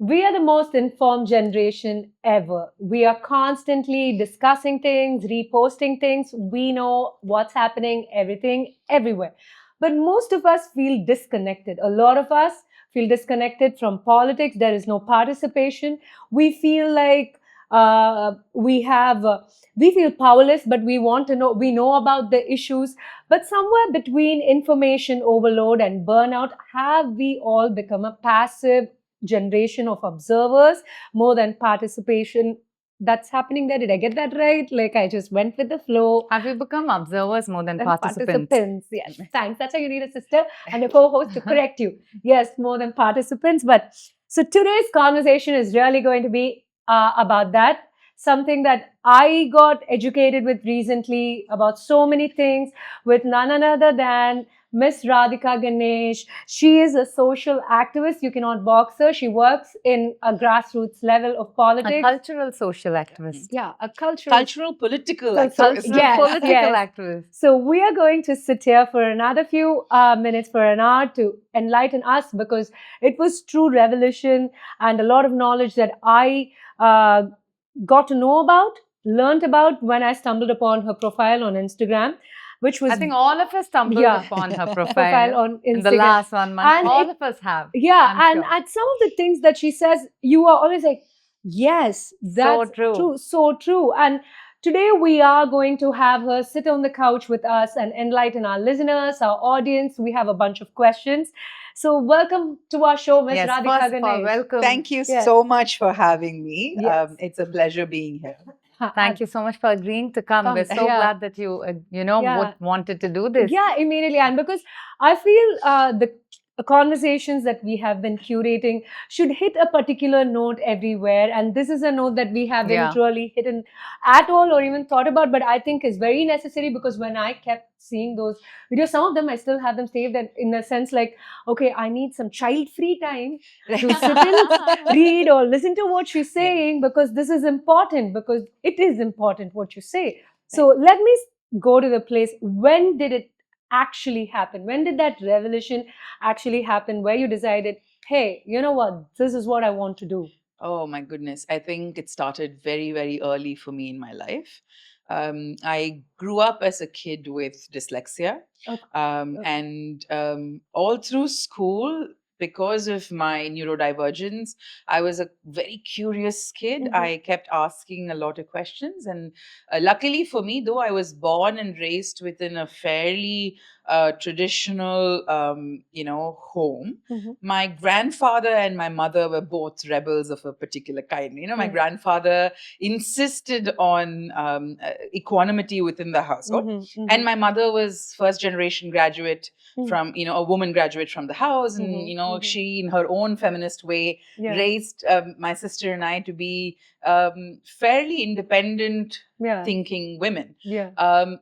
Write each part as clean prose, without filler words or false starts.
We are the most informed generation ever. We are constantly discussing things, reposting things. We know what's happening, everything, everywhere. But most of us feel disconnected. A lot of us feel disconnected from politics. There is no participation. We feel like we feel powerless, but we want to know, we know about the issues. But somewhere between information overload and burnout, have we all become a passive generation of observers more than participation that's happening there? Did I get that right? Like I just went with the flow. Have we become observers more than participants? Yes, thanks. That's why you need a sister and a co-host to correct you. Yes, more than participants. But so today's conversation is really going to be about that. Something that I got educated with recently about so many things with none other than Miss Radhika Ganesh. She is a social activist. You cannot box her. She works in a grassroots level of politics. A cultural social activist. Yeah, a cultural political activist. Political activist. So we are going to sit here for another few minutes, for an hour, to enlighten us, because it was true revelation and a lot of knowledge that I got to know about, learned about when I stumbled upon her profile on Instagram, which was... I think all of us stumbled upon her profile on Instagram. In the last 1 month. And all of us have. Yeah, and at some of the things that she says, you are always like, yes, that's so true. And today we are going to have her sit on the couch with us and enlighten our listeners, our audience. We have a bunch of questions. So welcome to our show, Ms. Radhika Ganesh. Welcome. Thank you so much for having me. Yes. It's a pleasure being here. Thank you so much for agreeing to come. We're so glad that you, wanted to do this. Yeah, immediately. And because I feel the conversations that we have been curating should hit a particular note everywhere. And this is a note that we haven't really hidden at all or even thought about, but I think is very necessary, because when I kept seeing those videos, some of them I still have them saved, and in a sense like, okay, I need some child-free time to sit and read or listen to what she's saying, because this is important, because it is important what you say. So let me go to the place. When did it actually happen? When did that revelation actually happen, where you decided, hey, you know what, this is what I want to do? Oh my goodness. I think it started very, very early for me in my life. I grew up as a kid with dyslexia. And all through school, because of my neurodivergence, I was a very curious kid. I kept asking a lot of questions. And luckily for me, though I was born and raised within a fairly traditional, home, my grandfather and my mother were both rebels of a particular kind. My grandfather insisted on equanimity within the household. And my mother was first generation graduate from, a woman graduate from the house. And, she, in her own feminist way, raised my sister and I to be fairly independent thinking women.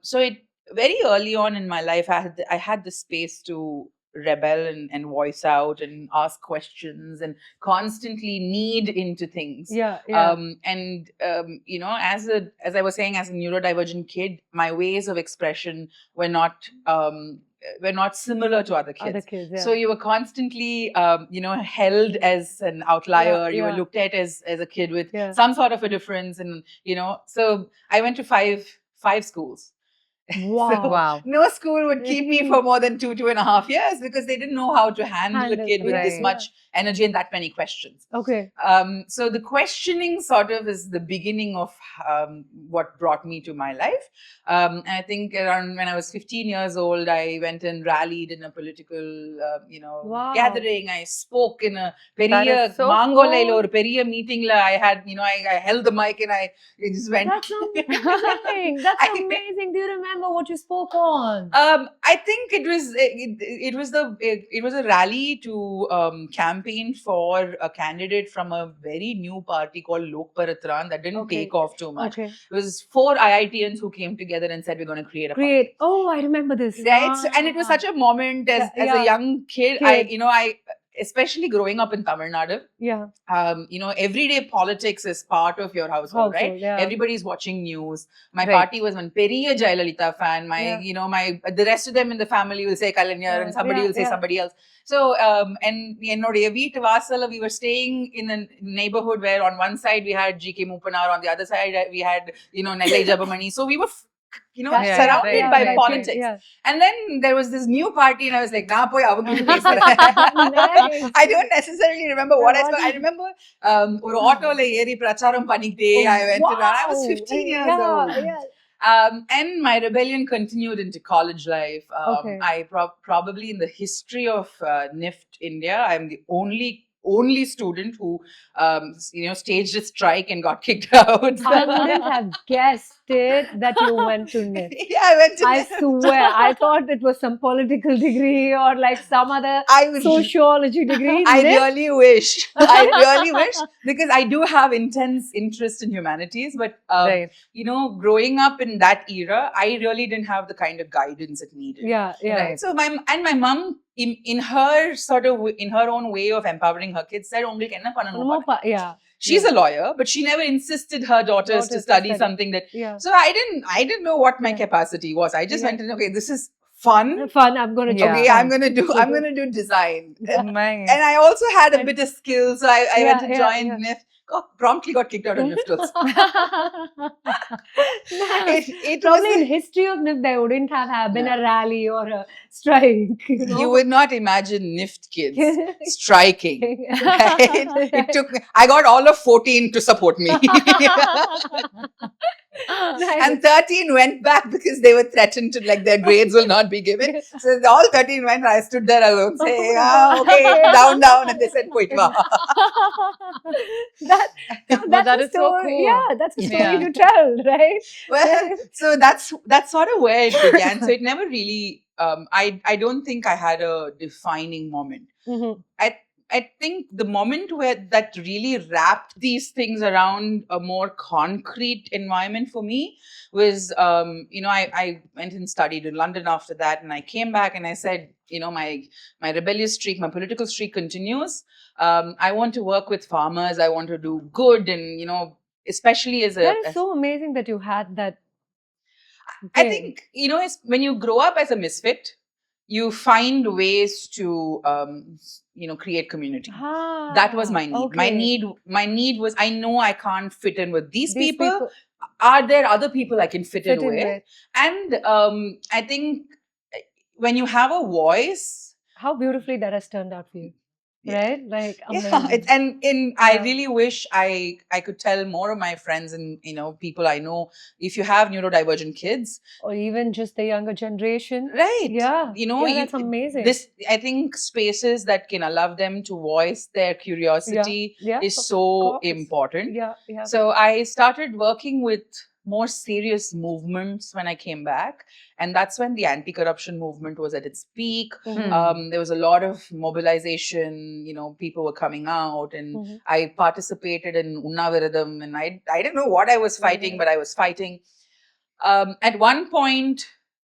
So it very early on in my life, I had the space to rebel and voice out and ask questions and constantly need into things. And as I was saying, as a neurodivergent kid, my ways of expression were not similar to other kids. So you were constantly held as an outlier. You were looked at as a kid with some sort of a difference. And so I went to five schools. Wow. No school would keep me for more than 2.5 years, because they didn't know how to handle a kid with this much energy and that many questions. So the questioning sort of is the beginning of what brought me to my life. And I think around when I was 15 years old, I went and rallied in a political, gathering. I spoke in a Periya Mangolailo or Periya meeting. I had, I held the mic and I just went. That's amazing. That's amazing. Do you remember what you spoke on? I think it was a rally to campaign for a candidate from a very new party called Lok Paratran that didn't take off too much. It was 4 IITians who came together and said, we're going to create a party. Oh, I remember this. Right? And it was such a moment as a young kid. especially growing up in Tamil Nadu, everyday politics is part of your household, right? Yeah. Everybody's watching news. My party was one Periya Jayalalitha fan. The rest of them in the family will say Kalanyar and somebody will say somebody else. So, and Veetu Vasala, we were staying in a neighborhood where on one side we had G.K. Mupanar, on the other side we had, Nellai Jabamani. So we were surrounded by politics. And then there was this new party and I was like, I don't necessarily remember what I spoke. I remember auto eri pracharam panite. I went around. I was 15 years old. And my rebellion continued into college life. I probably in the history of NIFT India, I'm the only student who staged a strike and got kicked out. I wouldn't have guessed it that you went to NIFT. I went to NIFT. I swear, I thought it was some political degree or like some other sociology degree. I really wish because I do have intense interest in humanities, but growing up in that era, I really didn't have the kind of guidance it needed. Right. So my mom, in her own way of empowering her kids, said, she's a lawyer, but she never insisted her daughters to study something that. So I didn't know what my capacity was. I just went in, okay, this is fun. I'm going to I'm going to do design. And I also had a bit of skill, so I went to join NIFT. Promptly got kicked out of NIFT also. It probably in history of NIFT there wouldn't have been a rally or a strike. You would not imagine NIFT kids striking. Right? I got all of 14 to support me. And 13 went back because they were threatened to, like, their grades will not be given. So all 13 went, I stood there alone saying, okay, down, and they said, Poitwa. That is so cool. Yeah, that's a story to tell, right? Well, so that's sort of where it began. So it never really, I don't think I had a defining moment. I think the moment that really wrapped these things around a more concrete environment for me was, I went and studied in London after that, and I came back and I said, my rebellious streak, my political streak continues. I want to work with farmers. I want to do good, and especially as that is so amazing that you had that. I think it's when you grow up as a misfit, you find ways to create community. That was my need. Okay. My need was, I know I can't fit in with these people. Are there other people I can fit in with? And I think when you have a voice, how beautifully that has turned out for you. Right? Like, I really wish I could tell more of my friends and, people I know, if you have neurodivergent kids. Or even just the younger generation. Right. Yeah. That's amazing. I think spaces that can allow them to voice their curiosity is so important. Yeah. So I started working with more serious movements when I came back. And that's when the anti-corruption movement was at its peak. There was a lot of mobilization, people were coming out, and I participated in Unnaviradam, and I didn't know what I was fighting, but I was fighting. At one point,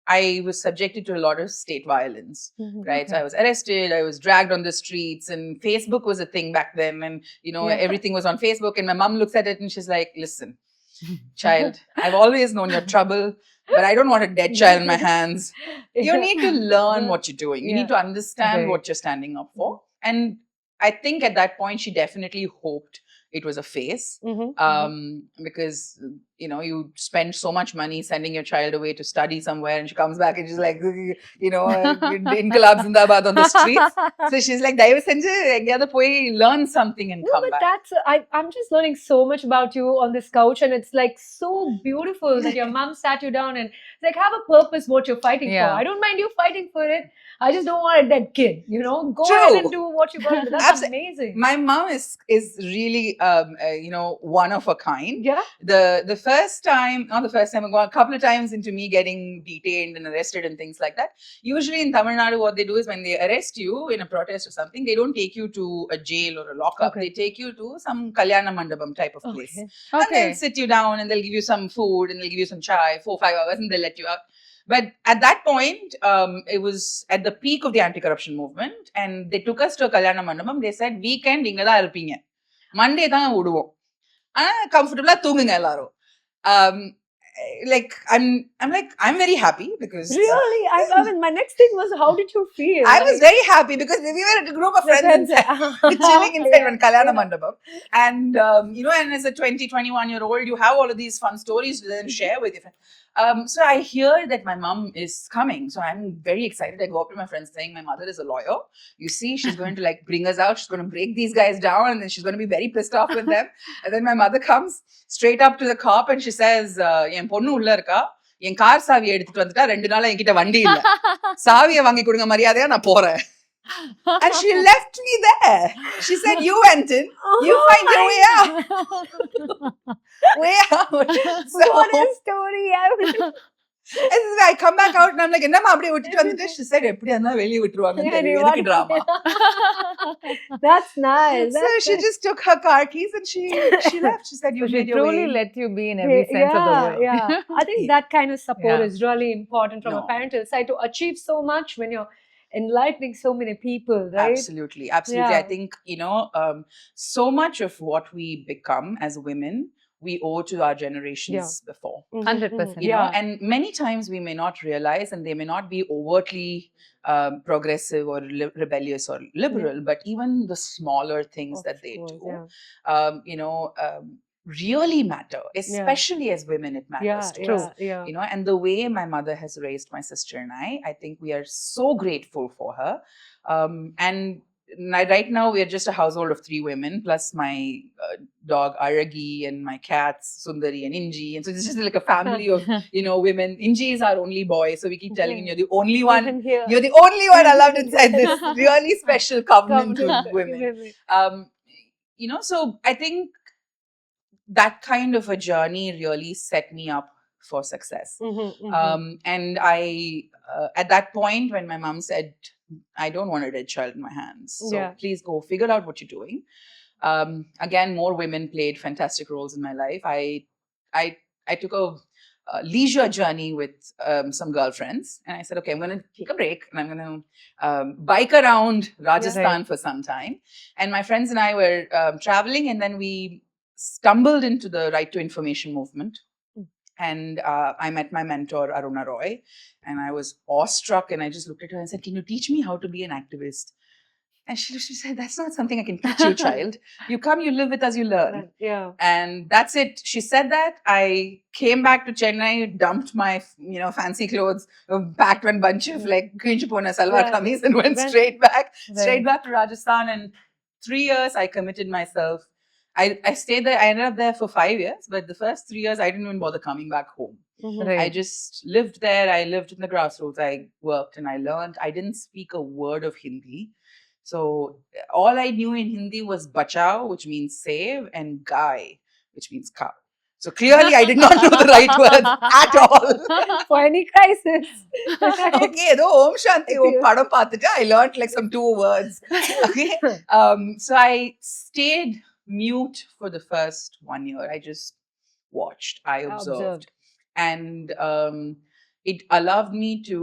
I was subjected to a lot of state violence, right? Okay. So I was arrested, I was dragged on the streets, and Facebook was a thing back then. And, everything was on Facebook, and my mom looks at it and she's like, listen, child, I've always known your trouble, but I don't want a dead child in my hands. You need to learn what you're doing. You need to understand what you're standing up for. And I think at that point, she definitely hoped it was a phase, because, you spend so much money sending your child away to study somewhere, and she comes back and she's like, Inqilab Zindabad on the streets. So she's like, learn something and come back. I'm just learning so much about you on this couch, and it's like so beautiful that your mom sat you down and like, have a purpose what you're fighting for. I don't mind you fighting for it. I just don't want a dead kid, Go ahead and do what you got to do. That's amazing. My mom is really, one of a kind. Yeah. The first time, not the first time, a couple of times into me getting detained and arrested and things like that. Usually in Tamil Nadu, what they do is when they arrest you in a protest or something, they don't take you to a jail or a lockup. They take you to some Kalyana Mandapam type of place. And they'll sit you down and they'll give you some food and they'll give you some chai, 4-5 hours, and they'll let you out. But at that point, it was at the peak of the anti-corruption movement, and they took us to a Kalyana Mandapam. They said, weekend inga da irpinga. Monday தான் விடுவோம். ஆனா கம்ஃபர்டபுளா தூங்குங்க எல்லாரும். Like I'm very happy because really I mean my next thing was how did you feel? I was very happy because we were a group of friends chilling inside one Kalyana Mandapam, and and as a 21-year-old you have all of these fun stories to then share with your friends. So I hear that my mom is coming, so I'm very excited. I go up to my friends saying my mother is a lawyer. You see, she's going to like bring us out. She's going to break these guys down, and then she's going to be very pissed off with them. And then my mother comes straight up to the cop and she says, "En ponnu ulla irka. N car சாவி எடுத்துட்டு வந்துட்டா 2 நாளா என்கிட்ட வண்டி இல்ல. சாவியை வாங்கி கொடுங்க மரியாதையா நான் போறேன்." And she left me there. She said, "You went in. You find your way out." Way out. So, what a story. and I come back out and I'm like, என்னம்மா அப்படியே விட்டுட்டு வந்துட்டு? She said, எப்படியா இருந்தாலும் வெளியே விட்டுருவாங்க. எதுக்கு drama? That's nice. So she just took her car keys and she left. She said, you made your way. She truly let you be in every sense of the word. Yeah. I think that kind of support is really important from a parental side to achieve so much when you're enlightening so many people, right? Absolutely. I think, so much of what we become as women, we owe to our generations before. 100%. And many times we may not realize, and they may not be overtly progressive or rebellious or liberal, but even the smaller things that they do, really matter, especially as women. It matters to us. And the way my mother has raised my sister and I think we are so grateful for her. And right now we are just a household of 3 women plus my dog Aragi and my cats Sundari and Inji, and so it's just like a family of women. Inji is our only boy, so we keep telling him, you're the only one. You're the only one allowed inside this really special covenant with women. So I think that kind of a journey really set me up for success. And I at that point when my mom said, I don't want a dead child in my hands, so please go figure out what you're doing. Again, more women played fantastic roles in my life. I took a leisure journey with some girlfriends, and I said, okay, I'm going to take a break and I'm going to bike around Rajasthan for some time. And my friends and I were traveling, and then we stumbled into the Right to Information movement. And I met my mentor, Aruna Roy, and I was awestruck, and I just looked at her and said, can you teach me how to be an activist? And she said, that's not something I can teach you, child. You come, you live with us, you learn. And that's it. She said that. I came back to Chennai, dumped my, fancy clothes, packed one bunch of like Kunchipona salwar kameez, and went straight back to Rajasthan. And 3 years, I committed myself. I stayed there. I ended up there for 5 years, but the first 3 years, I didn't even bother coming back home. I just lived there. I lived in the Grassroots. I worked and I learned. I didn't speak a word of Hindi. So all I knew in Hindi was bachao, which means save, and gai, which means cow. So clearly I did not know the right words at all. For any crisis. Okay, though Om Shanti, Om Padam Patita, I learned like some 2 words. Okay. So I stayed mute for the first 1 year. I just watched. I observed. And it allowed me to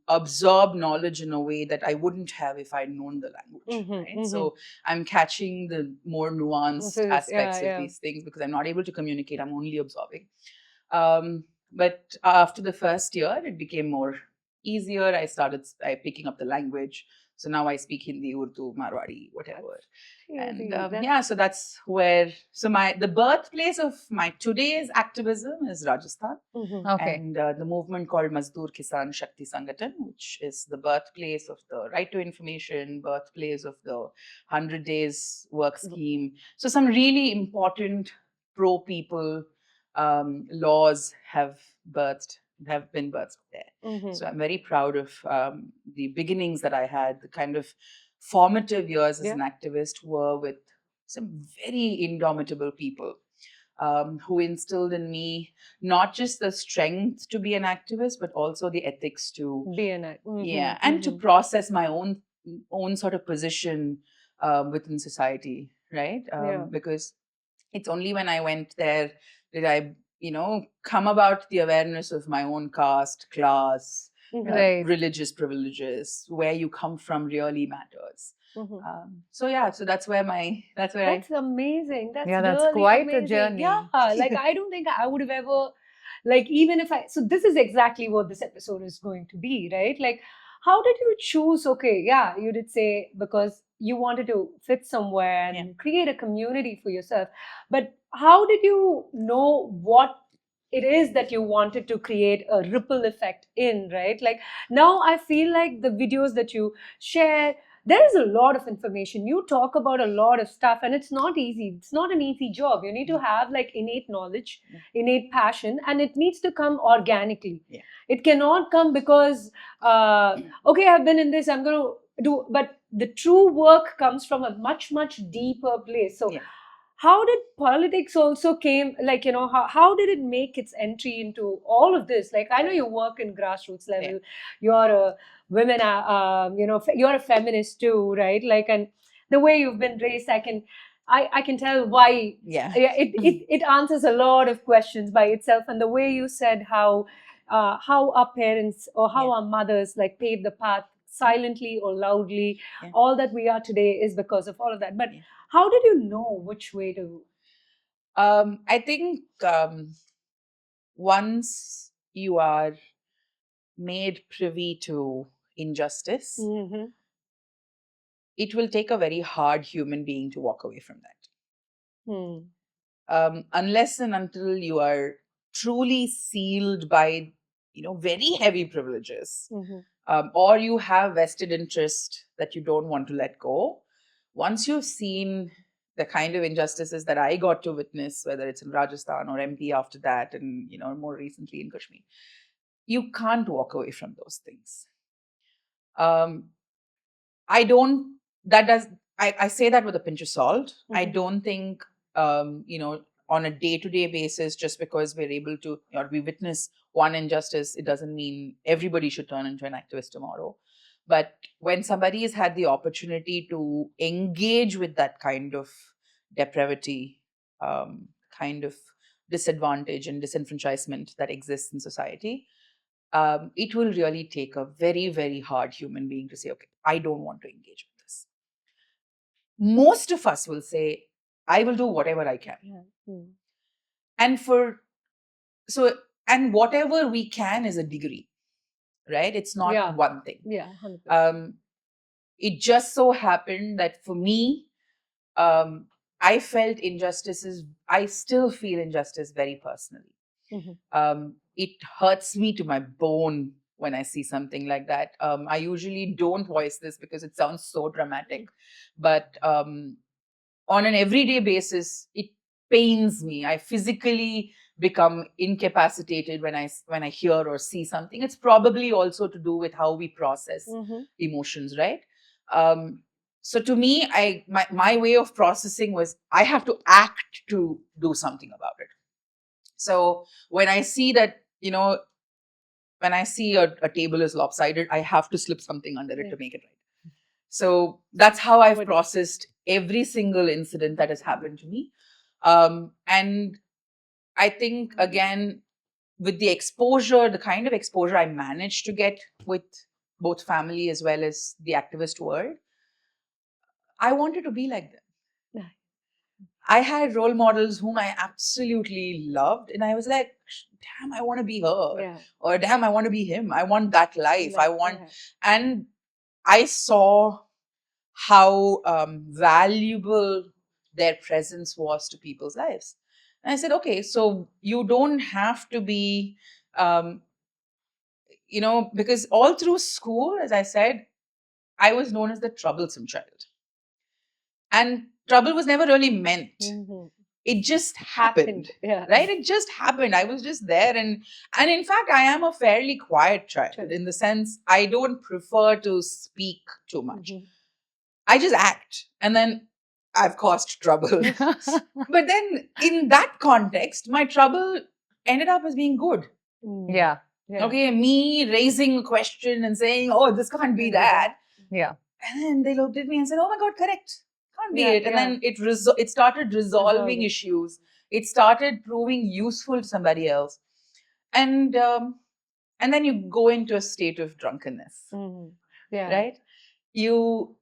absorb knowledge in a way that I wouldn't have if I'd known the language. Right? So I'm catching the more nuanced aspects of these things because I'm not able to communicate. I'm only absorbing. But after the first year, it became more easier. I started picking up the language. So now I speak Hindi, Urdu, Marwari, whatever. And so that's where, the birthplace of my today's activism is Rajasthan. And the movement called Mazdoor Kisan Shakti Sangatan, which is the birthplace of the Right to Information, birthplace of the 100 Days Work Scheme. So some really important pro-people laws have been birthed there. So I'm very proud of the beginnings that I had. The kind of formative years as an activist were with some very indomitable people who instilled in me not just the strength to be an activist, but also the ethics to be an activist. And to process my own sort of position within society, right? Because it's only when I went there did I come about the awareness of my own caste, class, religious privileges, where you come from really matters. So that's where that's amazing. That's that's quite amazing. A journey. Yeah, like I don't think I would have ever, like, even if so this is exactly what this episode is going to be, right? Like, how did you choose? Okay, yeah, you did say because you wanted to fit somewhere and create a community for yourself, but how did you know what it is that you wanted to create a ripple effect in, right? Like, now I feel like the videos that you share, there is a lot of information. You talk about a lot of stuff, and it's not easy. It's not an easy job. You need to have like innate knowledge, innate passion, and it needs to come organically. It cannot come because, okay, I've been in this, I'm going to do, but the true work comes from a much, much deeper place. So how did politics also came, like, how did it make its entry into all of this? Like, I know you work in grassroots level. You're a women, you're a feminist too, right? Like, and the way you've been raised, I can tell why. It answers a lot of questions by itself. And the way you said how our parents or how our mothers like paved the path silently or loudly, all that we are today is because of all of that. But how did you know which way to? I think once you are made privy to injustice, it will take a very hard human being to walk away from that. Unless and until you are truly sealed by, very heavy privileges, or you have vested interest that you don't want to let go. Once you've seen the kind of injustices that I got to witness, whether it's in Rajasthan or MP after that, and more recently in Kashmir, you can't walk away from those things. I say that with a pinch of salt. I don't think, on a day-to-day basis, just because we're able to, or we witness one injustice, it doesn't mean everybody should turn into an activist tomorrow. But when somebody has had the opportunity to engage with that kind of depravity, kind of disadvantage and disenfranchisement that exists in society, it will really take a very, very hard human being to say, okay, I don't want to engage with this. Most of us will say, I will do whatever I can. And and whatever we can is a degree, right? It's not one thing. 100%. It just so happened that for me, I felt injustices. I still feel injustice very personally. It hurts me to my bone when I see something like that. I usually don't voice this because it sounds so dramatic, but on an everyday basis, it pains me. I physically become incapacitated when I hear or see something. It's probably also to do with how we process emotions, right? So to me, my way of processing was I have to act to do something about it. So when I see that, when I see a table is lopsided, I have to slip something under it to make it right. So that's how I've processed every single incident that has happened to me. And I think, again, with the exposure, the kind of exposure I managed to get with both family as well as the activist world, I wanted to be like them. I had role models whom I absolutely loved, and I was like, damn, I want to be her. Or damn, I want to be him. I want that life. And I saw how valuable their presence was to people's lives. And I said, okay, so you don't have to be, because all through school, as I said, I was known as the troublesome child. And trouble was never really meant. It just happened, right? It just happened. I was just there. And in fact, I am a fairly quiet child in the sense I don't prefer to speak too much. I just act. And then I've caused trouble. But then in that context, my trouble ended up as being good. Yeah. Okay, me raising a question and saying, oh, this can't be that. Yeah. And then they looked at me and said, oh my God, correct. Can't be it. And then it started resolving issues It started proving useful to somebody else. And then you go into a state of drunkenness. Right? You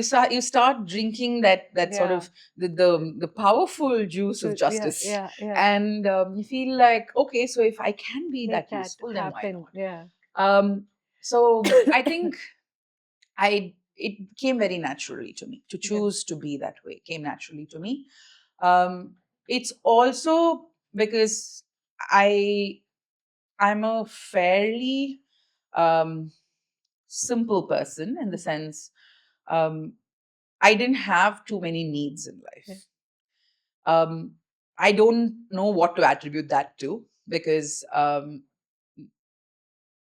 start drinking that sort of the powerful juice of justice. And you feel like, okay, so if I can be that useful, then why not? So I think it came very naturally to me to choose to be that way. It came naturally to me. It's also because I'm a fairly simple person, in the sense I didn't have too many needs in life. I don't know what to attribute that to, because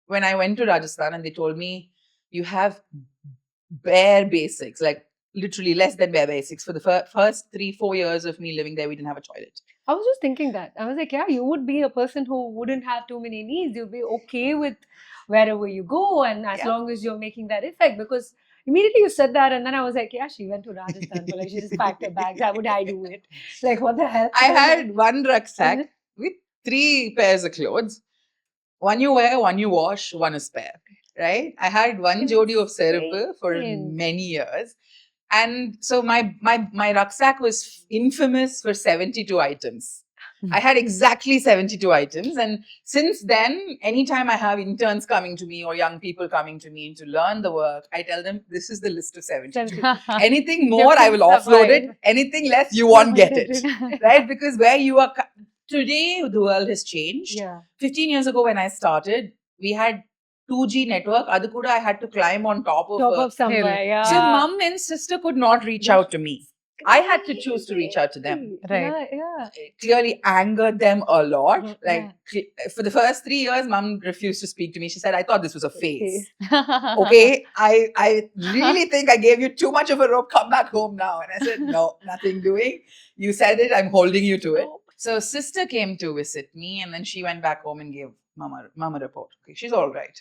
when I went to Rajasthan and they told me you have bare basics, like literally less than bare basics. For the first 3-4 years of me living there, we didn't have a toilet. I was just thinking that. I was like, yeah, you would be a person who wouldn't have too many needs. You'd be okay with wherever you go, and as long as you're making that effect. Because immediately you said that, and then I was like, yeah, she went to Rajasthan, but like she just packed her bags. How would I do it? Like, what the hell? I had one rucksack with 3 pairs of clothes. One you wear, one you wash, one is spare. Right? I had one jodi of serupu for many years. And so my rucksack was infamous for 72 items. I had exactly 72 items. And since then, anytime I have interns coming to me or young people coming to me to learn the work, I tell them, this is the list of 72. Anything more, I will offload it. Anything less, you won't get it. Right? Because where you are... Today, the world has changed. 15 years ago when I started, we had 2G network. Adu I had to climb on top of somewhere. So mom and sister could not reach out to me. I had to choose to reach out to them. Right. It clearly angered them a lot. For the first 3 years, mom refused to speak to me. She said, I thought this was a phase. Okay, I really think I gave you too much of a rope. Come back home now. And I said, no, nothing doing. You said it. I'm holding you to it. So sister came to visit me, and then she went back home and gave mama a report. Okay, she's all right.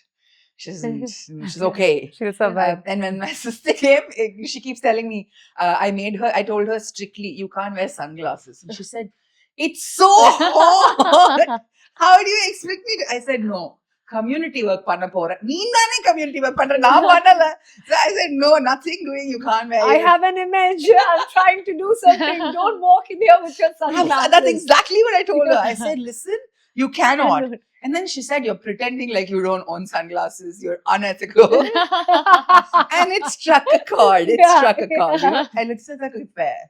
She's okay. She'll survive. And when my sister came, she keeps telling me, I told her strictly, you can't wear sunglasses. And she said, it's so hot. How do you expect me to? I said, no. Community work panna pora. Neenane community work panna na pannala. So I said, no, nothing doing. You can't wear. I have an image. I'm trying to do something. Don't walk in here with your sunglasses. That's exactly what I told her. I said, listen, you cannot. And then she said, you're pretending like you don't own sunglasses. You're unethical. And it struck a chord. And it's just like fair.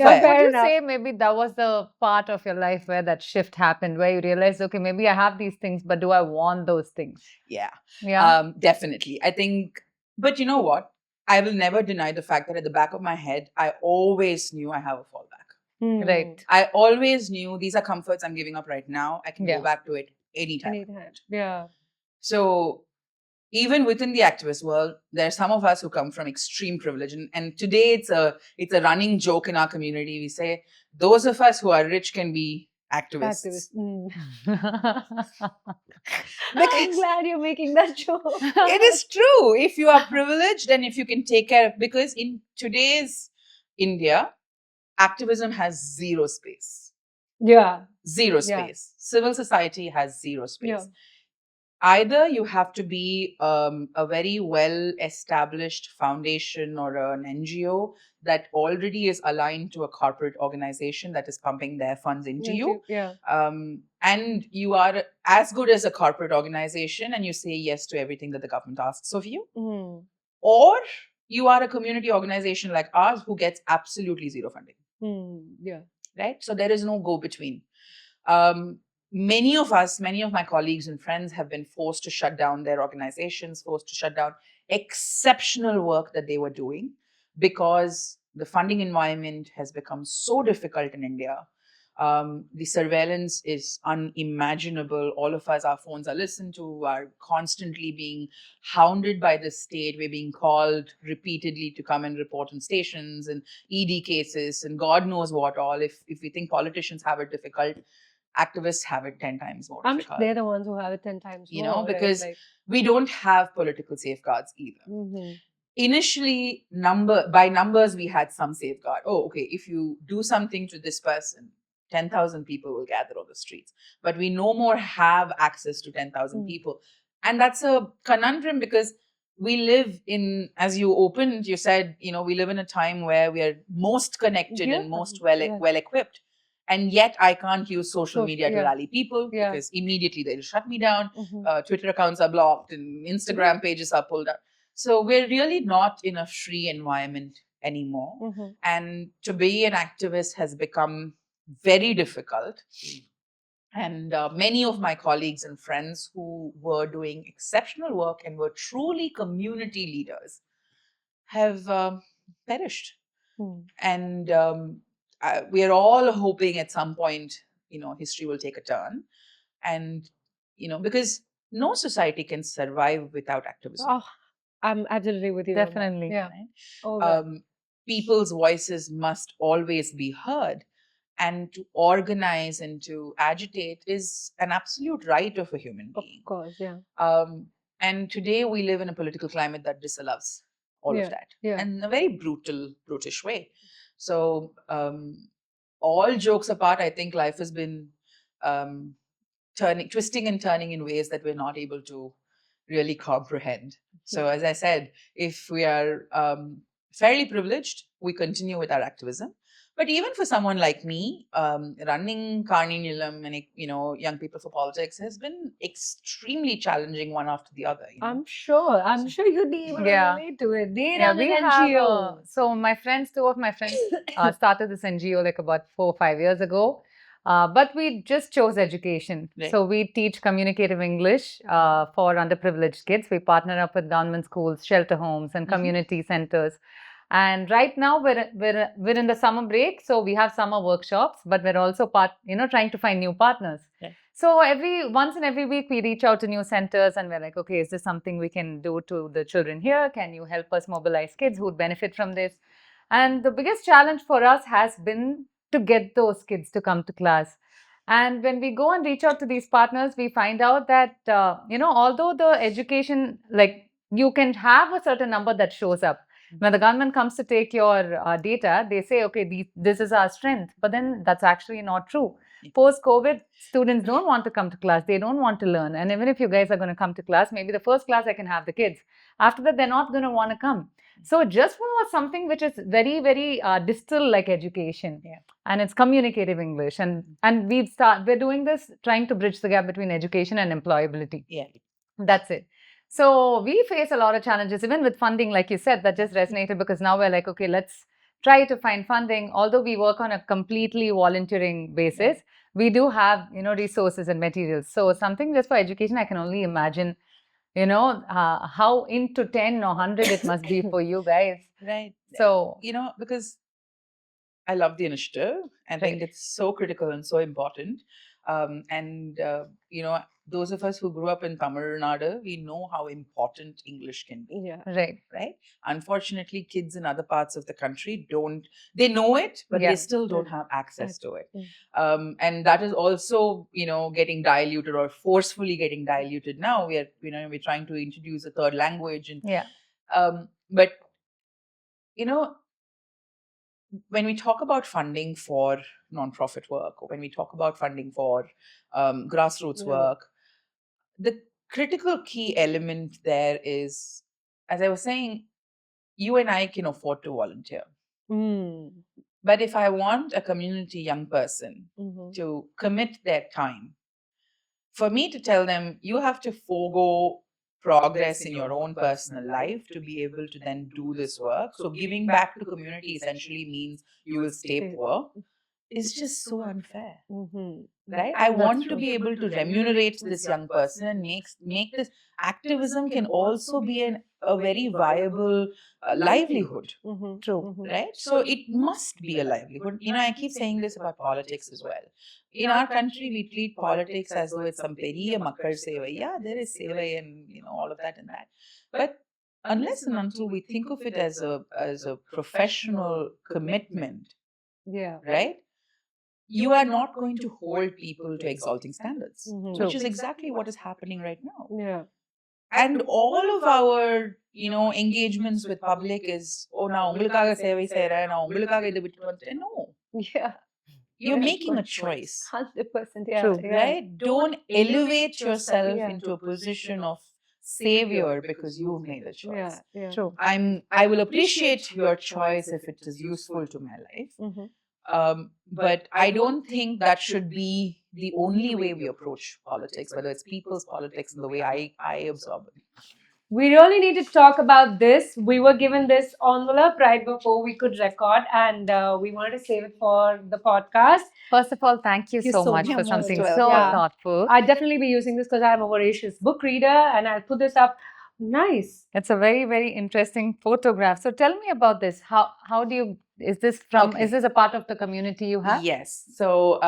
Would you say maybe that was the part of your life where that shift happened, where you realized, okay, maybe I have these things, but do I want those things? Yeah. Definitely. I think, but you know what? I will never deny the fact that at the back of my head, I always knew I have a fallback. Right. I always knew these are comforts I'm giving up right now. I can go back to it anytime. So even within the activist world, there are some of us who come from extreme privilege. And today it's a running joke in our community. We say, those of us who are rich can be activists. I'm glad you're making that joke. It is true. If you are privileged and if you can take care of, because in today's India, activism has zero space. Zero space. Civil society has zero space. Either you have to be a very well-established foundation or an NGO that already is aligned to a corporate organization that is pumping their funds into you. And you are as good as a corporate organization and you say yes to everything that the government asks of you. Or you are a community organization like ours who gets absolutely zero funding. Right? So there is no go-between. Many of my colleagues and friends have been forced to shut down their organizations, forced to shut down exceptional work that they were doing because the funding environment has become so difficult in India. The surveillance is unimaginable. All of us, our phones are listened to, are constantly being hounded by the state. We're being called repeatedly to come and report on stations and ED cases and God knows what all. If we think politicians have it difficult, activists have it 10 times more difficult. They're the ones who have it 10 times more. You know, because we don't have political safeguards either. Initially, by numbers, we had some safeguard. Oh, okay, if you do something to this person, 10,000 people will gather on the streets. But we no more have access to 10,000 people. And that's a conundrum because we live in, as you opened, you said, we live in a time where we are most connected and most well equipped. And yet I can't use social media to rally people because immediately they'll shut me down. Twitter accounts are blocked and Instagram pages are pulled up. So we're really not in a free environment anymore. And to be an activist has become very difficult. And many of my colleagues and friends who were doing exceptional work and were truly community leaders have perished. And we are all hoping at some point, history will take a turn. And, because no society can survive without activism. Oh, I'm absolutely with you. Definitely. Yeah. Right? People's voices must always be heard. And to organize and to agitate is an absolute right of a human being. Of course, yeah. And today we live in a political climate that disallows all of that. In a very brutish way. So all jokes apart, I think life has been twisting and turning in ways that we're not able to really comprehend. So as I said, if we are fairly privileged, we continue with our activism. But even for someone like me, running Karni Nilam and young people for politics has been extremely challenging, one after the other. I'm sure you'd be able to relate to it. They run an NGO. So two of my friends started this NGO like about 4 or 5 years ago. But we just chose education. Right. So we teach communicative English for underprivileged kids. We partner up with government schools, shelter homes, and community centers. And right now we're in the summer break, so we have summer workshops, but we're also trying to find new partners. Right. So once in every week we reach out to new centers and we're like, okay, is this something we can do to the children here? Can you help us mobilize kids who would benefit from this? And the biggest challenge for us has been to get those kids to come to class. And when we go and reach out to these partners, we find out that, although the education, like you can have a certain number that shows up, when the government comes to take your data, they say, okay, this is our strength. But then that's actually not true. Post-COVID, students don't want to come to class. They don't want to learn. And even if you guys are going to come to class, maybe the first class I can have the kids. After that, they're not going to want to come. So just for something which is very, very distal like education. And it's communicative English. And we're doing this, trying to bridge the gap between education and employability. That's it. So we face a lot of challenges, even with funding, like you said, that just resonated because now we're like, okay, let's try to find funding. Although we work on a completely volunteering basis, we do have, resources and materials. So something just for education, I can only imagine, how into 10 or 100 it must be for you guys. Right. So, because I love the initiative. I think it's so critical and so important. Those of us who grew up in Tamil Nadu, we know how important English can be. Right. Unfortunately, kids in other parts of the country they know it, but they still don't have access to it. And that is also, getting diluted or forcefully getting diluted now. We're trying to introduce a third language. But, when we talk about funding for nonprofit work, or when we talk about funding for grassroots work, the critical key element there is, as I was saying, you and I can afford to volunteer. But if I want a community young person to commit their time, for me to tell them, you have to forego progress in your own personal life to be able to then do this work. So giving back to community essentially means you will stay poor. Is just so unfair, right? I want to be able to remunerate this young person and make this activism can also be a very viable livelihood. True. Right? So it must be a livelihood. I keep saying this about politics as well. In our country, we treat politics as though it's some periya makkar sevai. Yeah, there is sevai and all of that and that. But unless and until we think of it as a professional commitment, right? You are not going to hold people to exalting standards, which is exactly what is happening right now. And all of our, engagements with public is, oh, na ungalukkaga sevai seira, na ungalukkaga idu vittu vanditen. No. you're making a choice. 100%. Yeah. True. Yeah. Right? Don't elevate yourself into a position of savior because you've made a choice. Yeah. Yeah. True. I will appreciate your choice if it is useful to my life. But I don't think that should be the only way we approach politics, whether it's people's politics and the way I absorb it. We really need to talk about this. We were given this envelope right before we could record, and we wanted to save it for the podcast. First of all, thank you so much for most something welcome. so Yeah. thoughtful. I'll definitely be using this because I'm a voracious book reader, and I'll put this up. Nice. It's a very, very interesting photograph. So tell me about this. How do you, is this from, Okay. is this a part of the community you have? Yes. So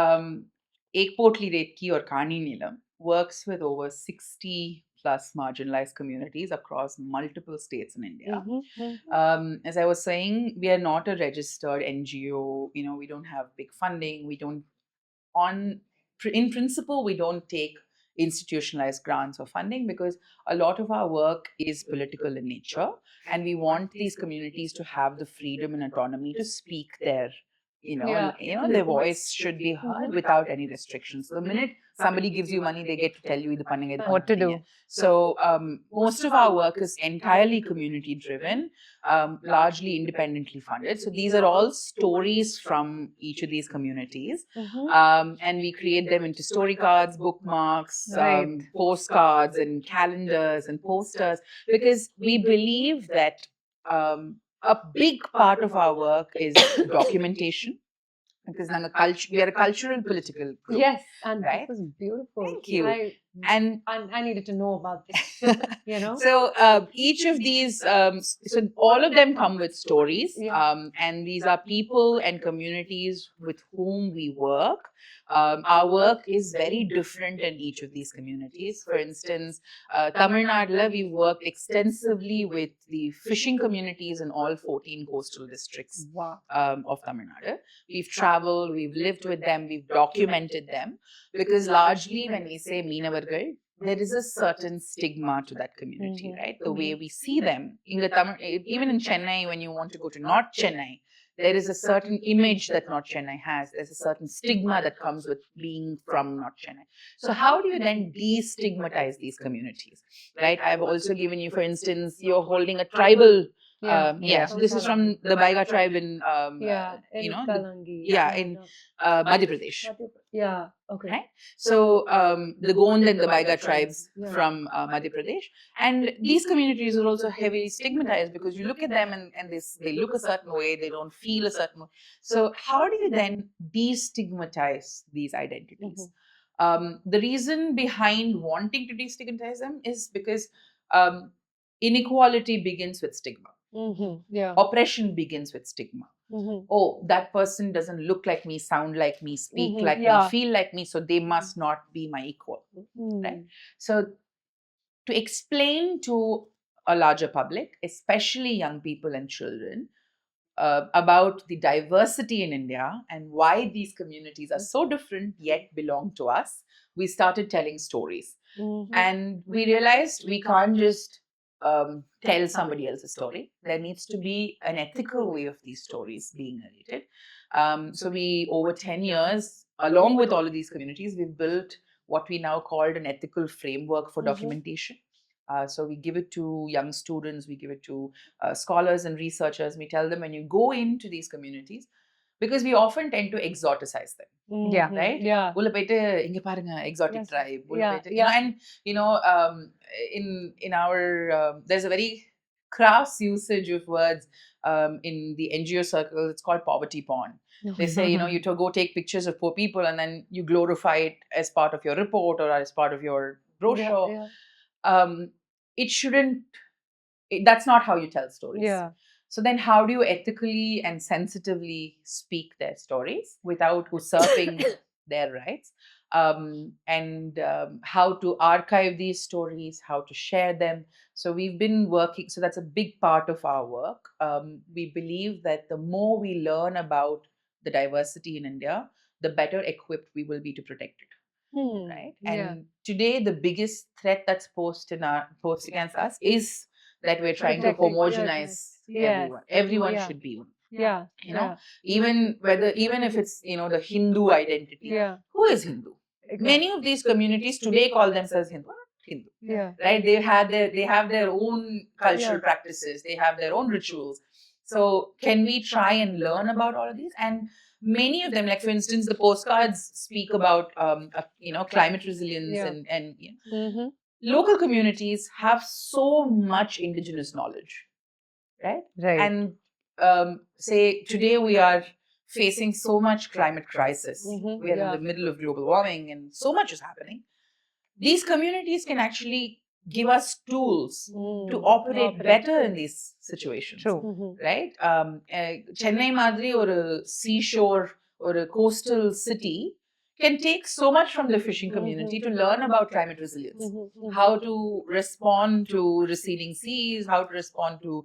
Ek Potli Retki or Kani Neelam works with over 60 plus marginalized communities across multiple states in India. As I was saying, we are not a registered NGO. You know, we don't have big funding. We don't, in principle, we don't take institutionalized grants or funding because a lot of our work is political in nature, and we want these communities to have the freedom and autonomy to speak their their voice should be heard without any restrictions. So the minute somebody gives you money, they get to tell you What to do. So most of our work is entirely community driven, largely independently funded. So these are all stories from each of these communities, and we create them into story cards, bookmarks, Right. postcards, and calendars and posters, because we believe that a big part of our work is documentation, because we are a cultural political group. Yes, and right? this is beautiful. Thank you. I needed to know about this. So each of these, so all of them come with stories, and these are people and communities with whom we work. Our work is very different in each of these communities. For instance, Tamil Nadu, we worked extensively with the fishing communities in all 14 coastal districts of Tamil Nadu. We've traveled, we've lived with them, we've documented them, because largely when we say Meenavargal, there is a certain stigma to that community, right? The way we see them. Even in Chennai, when you want to go to North Chennai, there is a certain image that North Chennai has. There's a certain stigma that comes with being from North Chennai. So how do you then destigmatize these communities, right? I've also given you, for instance, you're holding a tribal. So this is from the Baiga tribe in Kalangi. in Madhya Pradesh. Yeah. Okay. Right? So the Gond and the Baiga tribes from Madhya Pradesh, and these communities are also heavily stigmatized because you look at them and they look a certain way, they don't feel a certain way. So how do you then destigmatize these identities? The reason behind wanting to destigmatize them is because inequality begins with stigma. Oppression begins with stigma. Oh, that person doesn't look like me, sound like me, speak like me, feel like me, so they must not be my equal. Right? So to explain to a larger public, especially young people and children, about the diversity in India and why these communities are so different yet belong to us, we started telling stories. And we realized we can't just tell somebody else's story. There needs to be an ethical way of these stories being narrated. So we, over 10 years, along with all of these communities, we've built what we now called an ethical framework for documentation. So we give it to young students, we give it to scholars and researchers. We tell them when you go into these communities, because we often tend to exoticize them. Right? Yeah. Exotic tribe. Yeah. In our there's a very crass usage of words in the NGO circles. It's called poverty porn. They say, you go take pictures of poor people and then you glorify it as part of your report or as part of your brochure. It shouldn't. That's not how you tell stories. Yeah. So then how do you ethically and sensitively speak their stories without usurping their rights? And how to archive these stories, how to share them. So we've been working, so that's a big part of our work. We believe that the more we learn about the diversity in India, the better equipped we will be to protect it. Right? And today, the biggest threat that's posed against us is that we're trying to homogenize everyone. Everyone should be one. Yeah. You know, even if it's, the Hindu identity. Yeah. Who is Hindu? Many of these communities today call themselves Hindu. Hindu. Yeah. Right? They have their own cultural practices. They have their own rituals. So can we try and learn about all of these? And many of them, like for instance, the postcards speak about climate resilience and local communities have so much indigenous knowledge, right? And say today we are facing so much climate crisis. We are in the middle of global warming and so much is happening. These communities can actually give us tools to operate better in these situations. True. Right? Chennai Madri or a seashore or a coastal city can take so much from the fishing community to learn about climate resilience, how to respond to receding seas, how to respond to,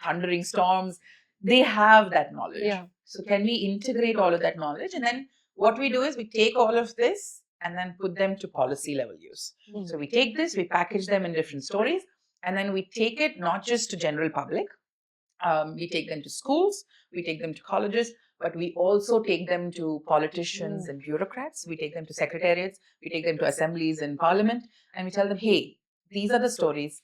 thundering storms. They have that knowledge. So can we integrate all of that knowledge? And then what we do is we take all of this and then put them to policy level use. So we take this, we package them in different stories, and then we take it not just to general public, we take them to schools, we take them to colleges, but we also take them to politicians and bureaucrats, we take them to secretariats, we take them to assemblies and parliament, and we tell them, hey, these are the stories.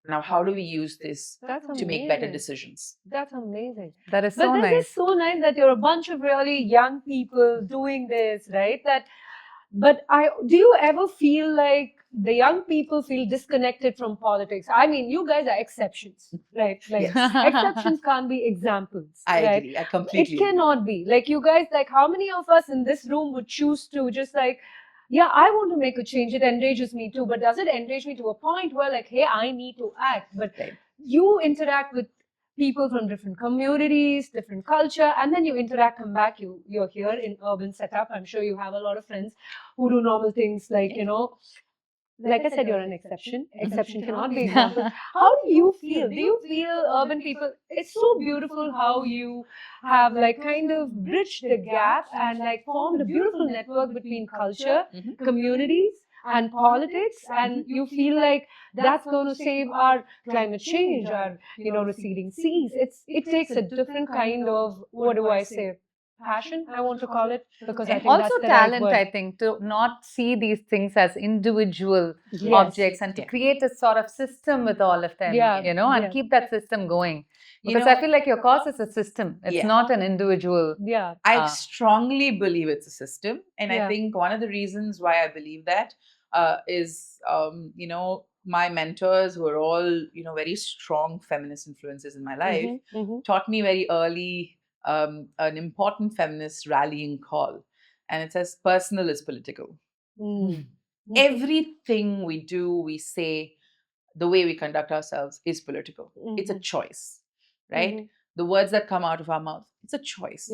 Now, how do we use this to make better decisions? That's amazing. That is so nice. This is so nice that you're a bunch of really young people doing this, right? But do you ever feel like the young people feel disconnected from politics? I mean, you guys are exceptions, right? Like exceptions can't be examples. I agree. I completely. It cannot be. Like you guys, like how many of us in this room would choose to just like, yeah, I want to make a change. It enrages me too. But does it enrage me to a point where like, hey, I need to act? But you interact with people from different communities, different culture, and then you interact, come back, you're here in urban setup. I'm sure you have a lot of friends who do normal things like, like I said, you're an exception. Exception cannot be example. How do you feel? Do you feel urban people, it's so beautiful how you have like kind of bridged the gap and like formed a beautiful network between culture, communities, and politics, and you feel like that's going to save our climate change, our receding seas. It takes a different kind of, what do I say, passion, I want to call it, because I think also that's the talent, right word. I think, to not see these things as individual objects and to create a sort of system with all of them, and keep that system going. Because I feel like your cause is a system. It's not an individual. I strongly believe it's a system. And I think one of the reasons why I believe that is, my mentors, who are all, very strong feminist influences in my life, taught me very early an important feminist rallying call. And it says, personal is political. Everything we do, we say, the way we conduct ourselves is political. It's a choice, right? The words that come out of our mouth, it's a choice.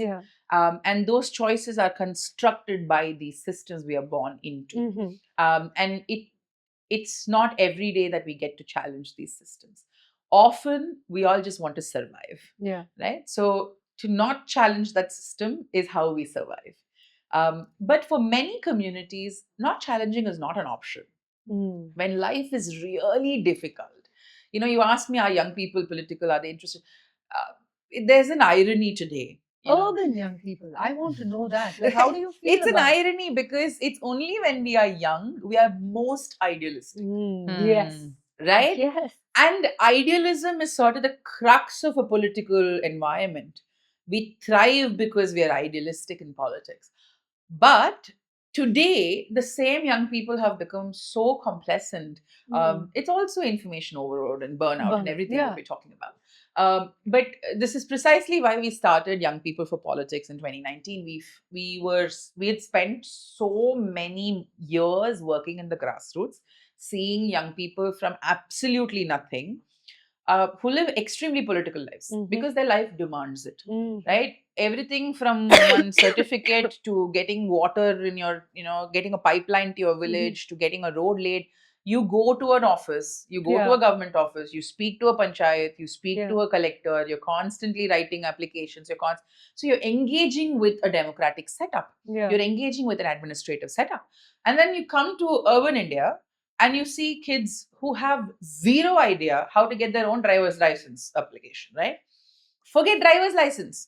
And those choices are constructed by the systems we are born into. And it's not every day that we get to challenge these systems. Often, we all just want to survive. Right? So, to not challenge that system is how we survive. But for many communities, not challenging is not an option. When life is really difficult, you ask me, are young people political? Are they interested? There's an irony today. Urban young people, I want to know that. Like, how do you feel? It's an irony because it's only when we are young we are most idealistic. Yes. Right? Yes. And idealism is sort of the crux of a political environment. We thrive because we are idealistic in politics. But today, the same young people have become so complacent. It's also information overload and burnout and everything that we're talking about. But this is precisely why we started Young People for Politics in 2019. We had spent so many years working in the grassroots, seeing young people from absolutely nothing who live extremely political lives because their life demands it, right? Everything from one certificate to getting water in your, getting a pipeline to your village to getting a road laid. You go to an office, you go to a government office, you speak to a panchayat, you speak to a collector, you're constantly writing applications, so you're engaging with a democratic setup. You're engaging with an administrative setup. And then you come to urban India and you see kids who have zero idea how to get their own driver's license application, right? Forget driver's license.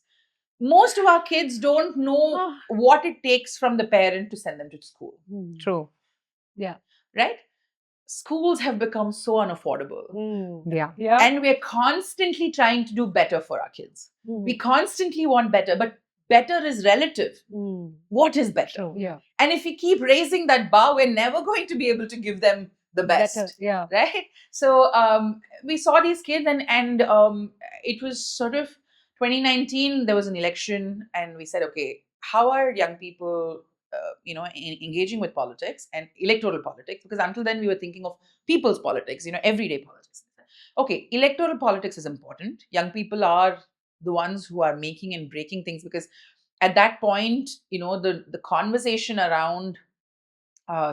Most of our kids don't know what it takes from the parent to send them to school. True. Yeah. Right? Schools have become so unaffordable. Yeah. And we're constantly trying to do better for our kids. We constantly want better, but better is relative. What is better? True. Yeah. And if we keep raising that bar, we're never going to be able to give them the best. Better, yeah. Right? So we saw these kids, and it was sort of 2019, there was an election, and we said, okay, how are young people engaging with politics and electoral politics? Because until then we were thinking of people's politics, everyday politics. Okay, electoral politics is important. Young people are the ones who are making and breaking things, because at that point, the conversation around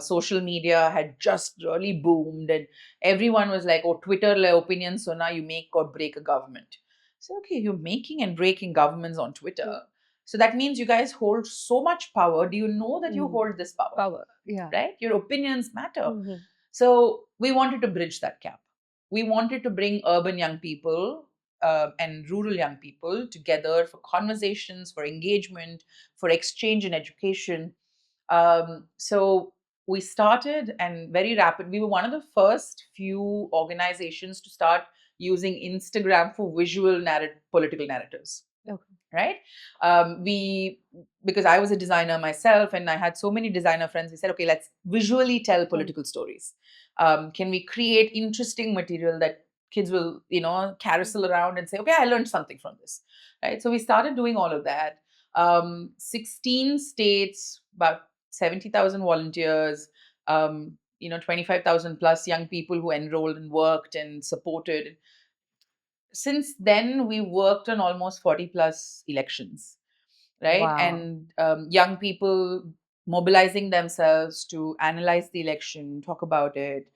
social media had just really boomed, and everyone was like, oh, Twitter le opinion, so now you make or break a government. So, okay, you're making and breaking governments on Twitter. So that means you guys hold so much power. Do you know that you hold this power? Power, yeah. Right? Your opinions matter. So we wanted to bridge that gap. We wanted to bring urban young people and rural young people together for conversations, for engagement, for exchange in education. So we started, and very rapid. We were one of the first few organizations to start using Instagram for visual political narratives. Okay. Right? Because I was a designer myself, and I had so many designer friends, we said, okay, let's visually tell political stories. Can we create interesting material that kids will, carousel around and say, okay, I learned something from this. Right? So we started doing all of that. 16 states, about 70,000 volunteers, 25,000 plus young people who enrolled and worked and supported. Since then, we worked on almost 40 plus elections, right? Wow. And young people mobilizing themselves to analyze the election, talk about it,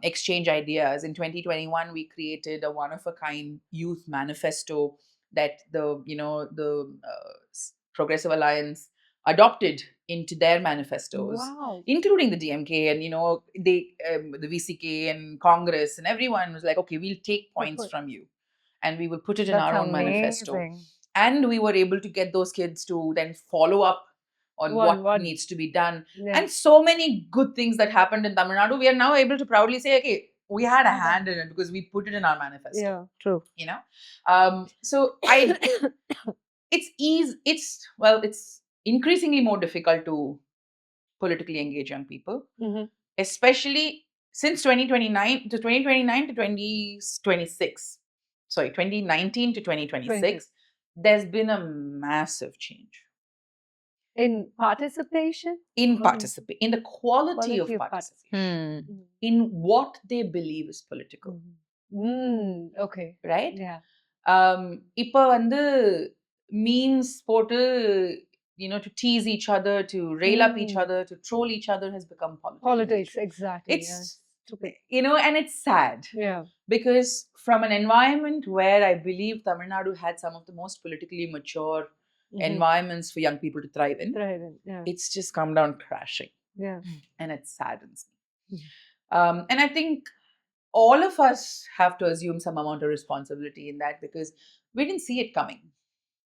exchange ideas. In 2021, we created a one-of-a-kind youth manifesto that the Progressive Alliance adopted into their manifestos, including the DMK and the VCK and Congress, and everyone was like, okay, we'll take points from you, and we will put it in our own manifesto. And we were able to get those kids to then follow up on what needs to be done. Yeah. And so many good things that happened in Tamil Nadu, we are now able to proudly say, okay, we had a hand in it because we put it in our manifesto. Yeah, true. So it's increasingly more difficult to politically engage young people, especially since 2019 to 2026. Sorry, 2019 to 2026, there's been a massive change. In participation? In the quality of participation. In what they believe is political. Okay. Right? Yeah. Ipa vandu memes potu, to tease each other, to rail up each other, to troll each other has become politics. Politics, exactly. It's stupid. And it's sad. Yeah. Because from an environment where I believe Tamil Nadu had some of the most politically mature environments for young people to thrive in, yeah. It's just come down crashing. Yeah. And it saddens me. And I think all of us have to assume some amount of responsibility in that, because we didn't see it coming.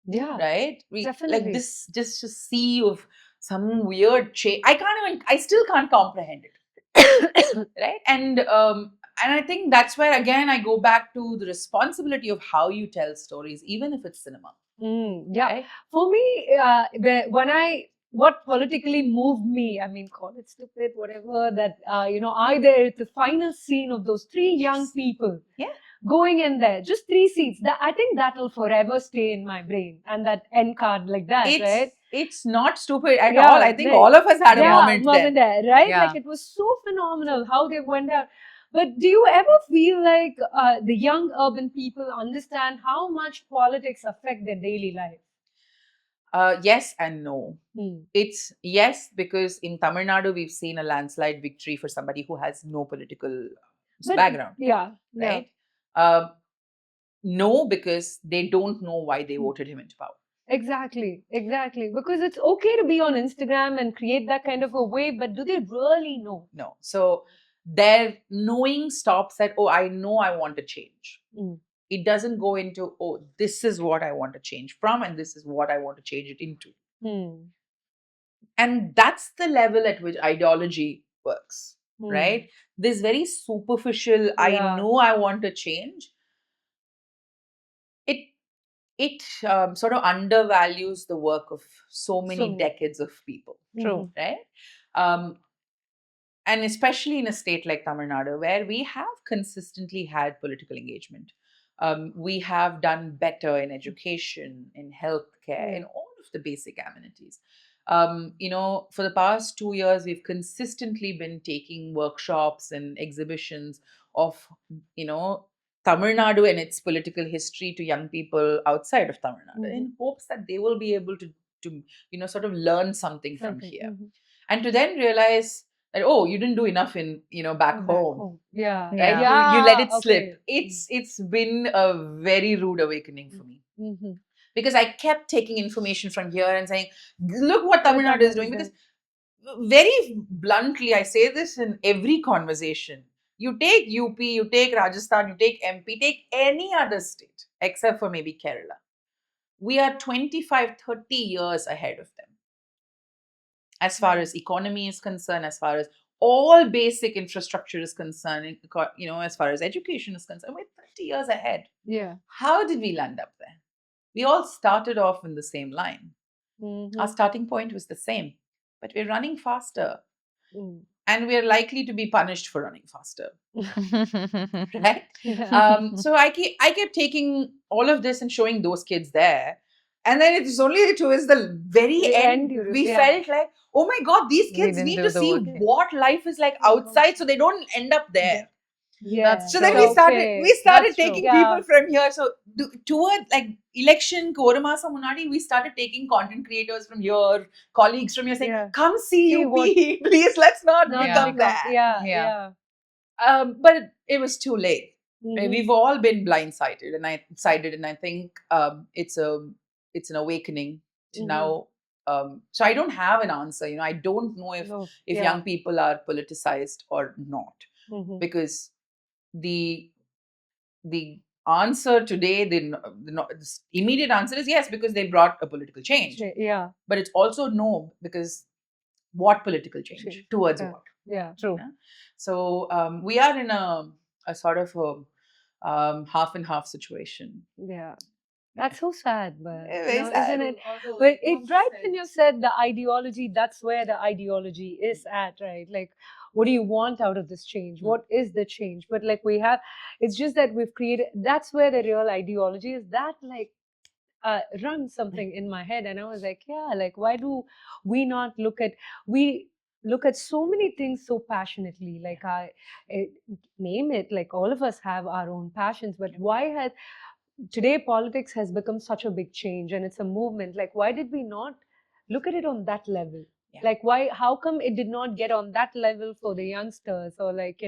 Yeah. Right? Definitely. Like this, just a sea of some weird change. I still can't comprehend it. Right? And I think that's where, again, I go back to the responsibility of how you tell stories, even if it's cinema. Yeah. Right? For me, what politically moved me, I mean, call it stupid, whatever, that, either the final scene of those three young people going in there, just 3 seats, I think that will forever stay in my brain, and that end card like that, right? It's not stupid at all. I think all of us had a moment there, right? Like, it was so phenomenal how they went out. But do you ever feel like the young urban people understand how much politics affect their daily life? Yes and no. It's yes, because in Tamil Nadu, we've seen a landslide victory for somebody who has no political background. Yeah. Right? No, because they don't know why they voted him into power. Exactly. Because it's okay to be on Instagram and create that kind of a wave, but do they really know? No. So their knowing stops at, oh, I know I want to change. It doesn't go into, oh, this is what I want to change from and this is what I want to change it into. And that's the level at which ideology works, right? This very superficial, I know I want to change, it sort of undervalues the work of so many decades of people. True. Right? And especially in a state like Tamil Nadu, where we have consistently had political engagement. We have done better in education, in healthcare, in all of the basic amenities. For the past 2 years, we've consistently been taking workshops and exhibitions of, Tamil Nadu and its political history to young people outside of Tamil Nadu in hopes that they will be able to sort of learn something from here. And to then realize that, oh, you didn't do enough in, back home. Yeah. Right? Yeah. You let it Okay. slip. It's been a very rude awakening for me. Because I kept taking information from here and saying, look what Tamil Nadu is doing. Because very bluntly, I say this in every conversation. You take UP, you take Rajasthan, you take MP, take any other state, except for maybe Kerala. We are 25, 30 years ahead of them. As far as economy is concerned, as far as all basic infrastructure is concerned, as far as education is concerned, we're 30 years ahead. Yeah. How did we land up there? We all started off in the same line. Our starting point was the same, but we're running faster. And we're likely to be punished for running faster. Right? So I kept taking all of this and showing those kids there. And then it's only towards the very end, we felt like, oh my God, these kids need to see what life is like outside so they don't end up there. Yeah. So then we started taking people from here. So toward like election, Koramasa Munadi, we started taking content creators from here, colleagues from here saying, come see UP, please, let's not become that. Yeah. But it was too late. We've all been blindsided, and I think it's an awakening to now. So I don't have an answer. I don't know if young people are politicized or not, because the answer today, the immediate answer is yes, because they brought a political change. Yeah. But it's also no, because what political change? Towards what? Yeah, true. So we are in a sort of a half and half situation. Yeah. That's so sad, but sad. Isn't it? But right when you said the ideology, that's where the ideology is at, right? Like, what do you want out of this change? What is the change? But like it's just that we've created. That's where the real ideology is. That like run something in my head, and I was like, yeah, like why do we not look at so many things so passionately? Like name it. Like all of us have our own passions, but why has today politics has become such a big change and it's a movement? Like why did we not look at it on that level? Like how come it did not get on that level for the youngsters? Or like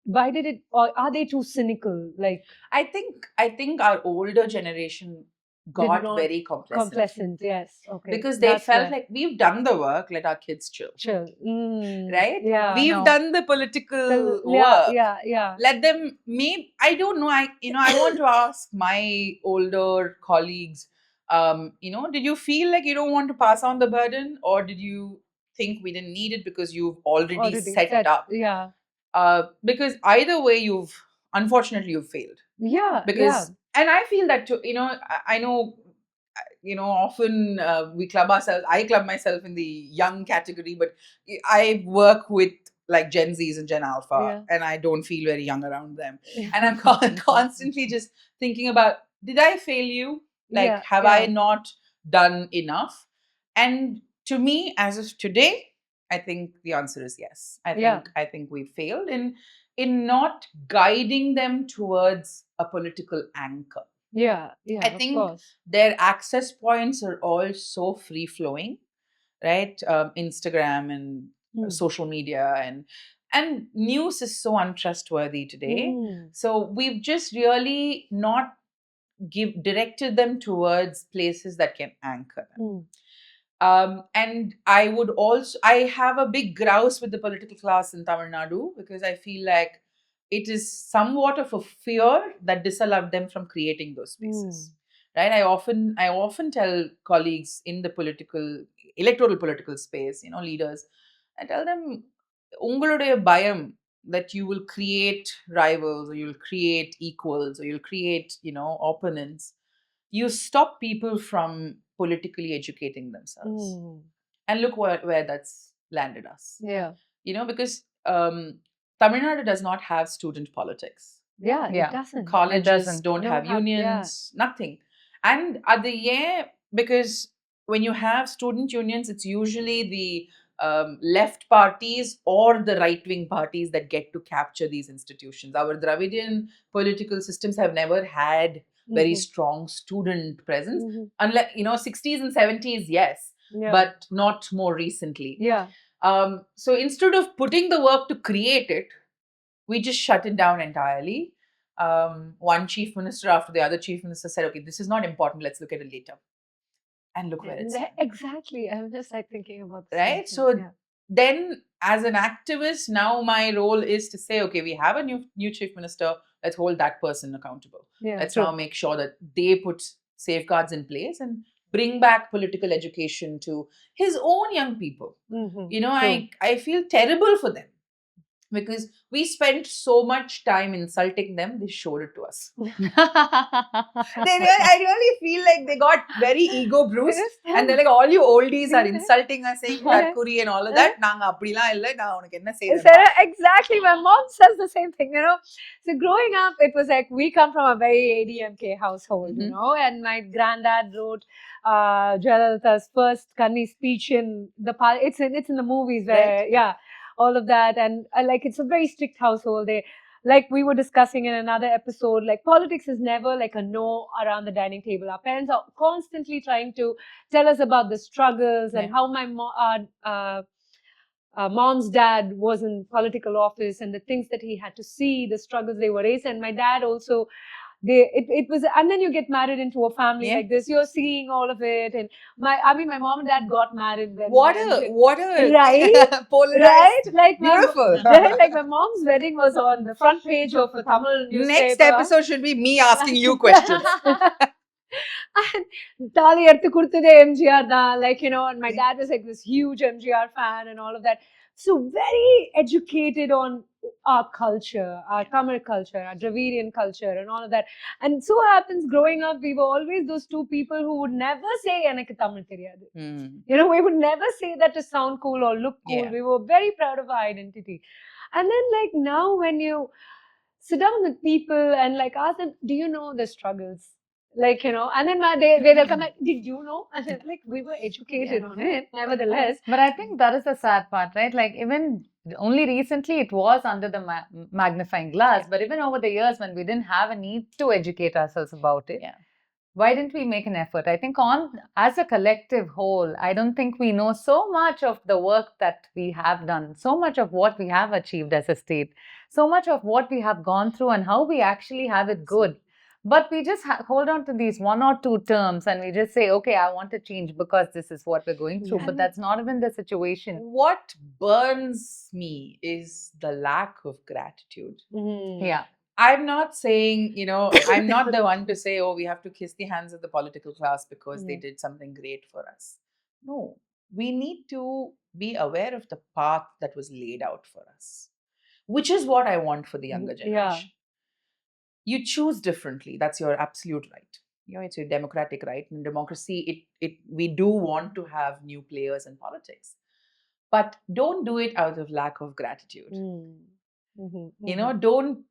why did it, or are they too cynical? Like I think our older generation got very complacent. Yes, okay, because they felt like we've done the work, let our kids chill. Right? We've done the political work. Let them, maybe, I don't know, I want to ask my older colleagues, did you feel like you don't want to pass on the burden, or did you think we didn't need it because you've already set it up? Because either way, unfortunately you've failed. And I feel that too. I know, often we club ourselves. I club myself in the young category, but I work with like Gen Zs and Gen Alpha, and I don't feel very young around them. And I'm constantly just thinking about, did I fail you? Like, have I not done enough? And to me, as of today, I think the answer is yes. I think we failed in not guiding them towards a political anchor. I think their access points are all so free flowing, right? Instagram and social media and news is so untrustworthy today. So we've just really not directed them towards places that can anchor them. And I have a big grouse with the political class in Tamil Nadu, because I feel like it is somewhat of a fear that disallowed them from creating those spaces. Right? I often tell colleagues in the electoral political space, leaders, I tell them, ungalude bayam that you will create rivals or you'll create equals or you'll create, opponents, you stop people from politically educating themselves. And look where that's landed us. Yeah. Because Tamil Nadu does not have student politics. Yeah, it doesn't. Colleges don't have unions, nothing. And at the because when you have student unions, it's usually the left parties or the right-wing parties that get to capture these institutions. Our Dravidian political systems have never had very strong student presence. Unless, 60s and 70s, yes, but not more recently. Yeah. So instead of putting the work to create it, we just shut it down entirely. One chief minister after the other chief minister said, okay, this is not important, let's look at it later. And look where it's at. Exactly. I was just thinking about this. Right? So then as an activist, now my role is to say, okay, we have a new chief minister, let's hold that person accountable. Let's now make sure that they put safeguards in place and bring back political education to his own young people. I feel terrible for them because we spent so much time insulting them, they showed it to us. I really feel like they got very ego bruised and they're like, all you oldies are insulting us, saying Kuri and all of that. Exactly. My mom says the same thing, So growing up, it was like, we come from a very ADMK household, and my granddad wrote Jayalalitha's first Kanni speech in the it's in the movies where, all of that. And like, it's a very strict household. Like we were discussing in another episode, like politics is never like a no around the dining table. Our parents are constantly trying to tell us about the struggles and how my mom's dad was in political office and the things that he had to see, the struggles they were raised. And my dad also, it was, and then you get married into a family like this, you're seeing all of it. And my mom and dad got married when what a right polarized, right, like beautiful. Like my mom's wedding was on the front page of a Tamil newspaper. Next episode should be me asking you questions. Tali eduthu kuduthathe MGR da, like, and my dad was like this huge MGR fan and all of that. So very educated on our culture, our Tamil culture, our Dravidian culture and all of that. And so happens, growing up, we were always those two people who would never say enakku Tamil theriyadu. We would never say that to sound cool or look cool. We were very proud of our identity. And then like now when you sit down with people and like ask them, do you know the struggles? Like, and then they'll come like, did you know? And then like, we were educated on it, nevertheless. But I think that is the sad part, right? Like, even only recently it was under the magnifying glass, but even over the years when we didn't have a need to educate ourselves about it, why didn't we make an effort? I think as a collective whole, I don't think we know so much of the work that we have done, so much of what we have achieved as a state, so much of what we have gone through and how we actually have it good. But we just hold on to these one or two terms and we just say, okay, I want to change because this is what we're going through. But that's not even the situation. What burns me is the lack of gratitude. Yeah. I'm not saying, I'm not the one to say, oh, we have to kiss the hands of the political class because they did something great for us. No, we need to be aware of the path that was laid out for us, which is what I want for the younger generation. You choose differently. That's your absolute right. It's your democratic right. In democracy, we do want to have new players in politics. But don't do it out of lack of gratitude. Don't.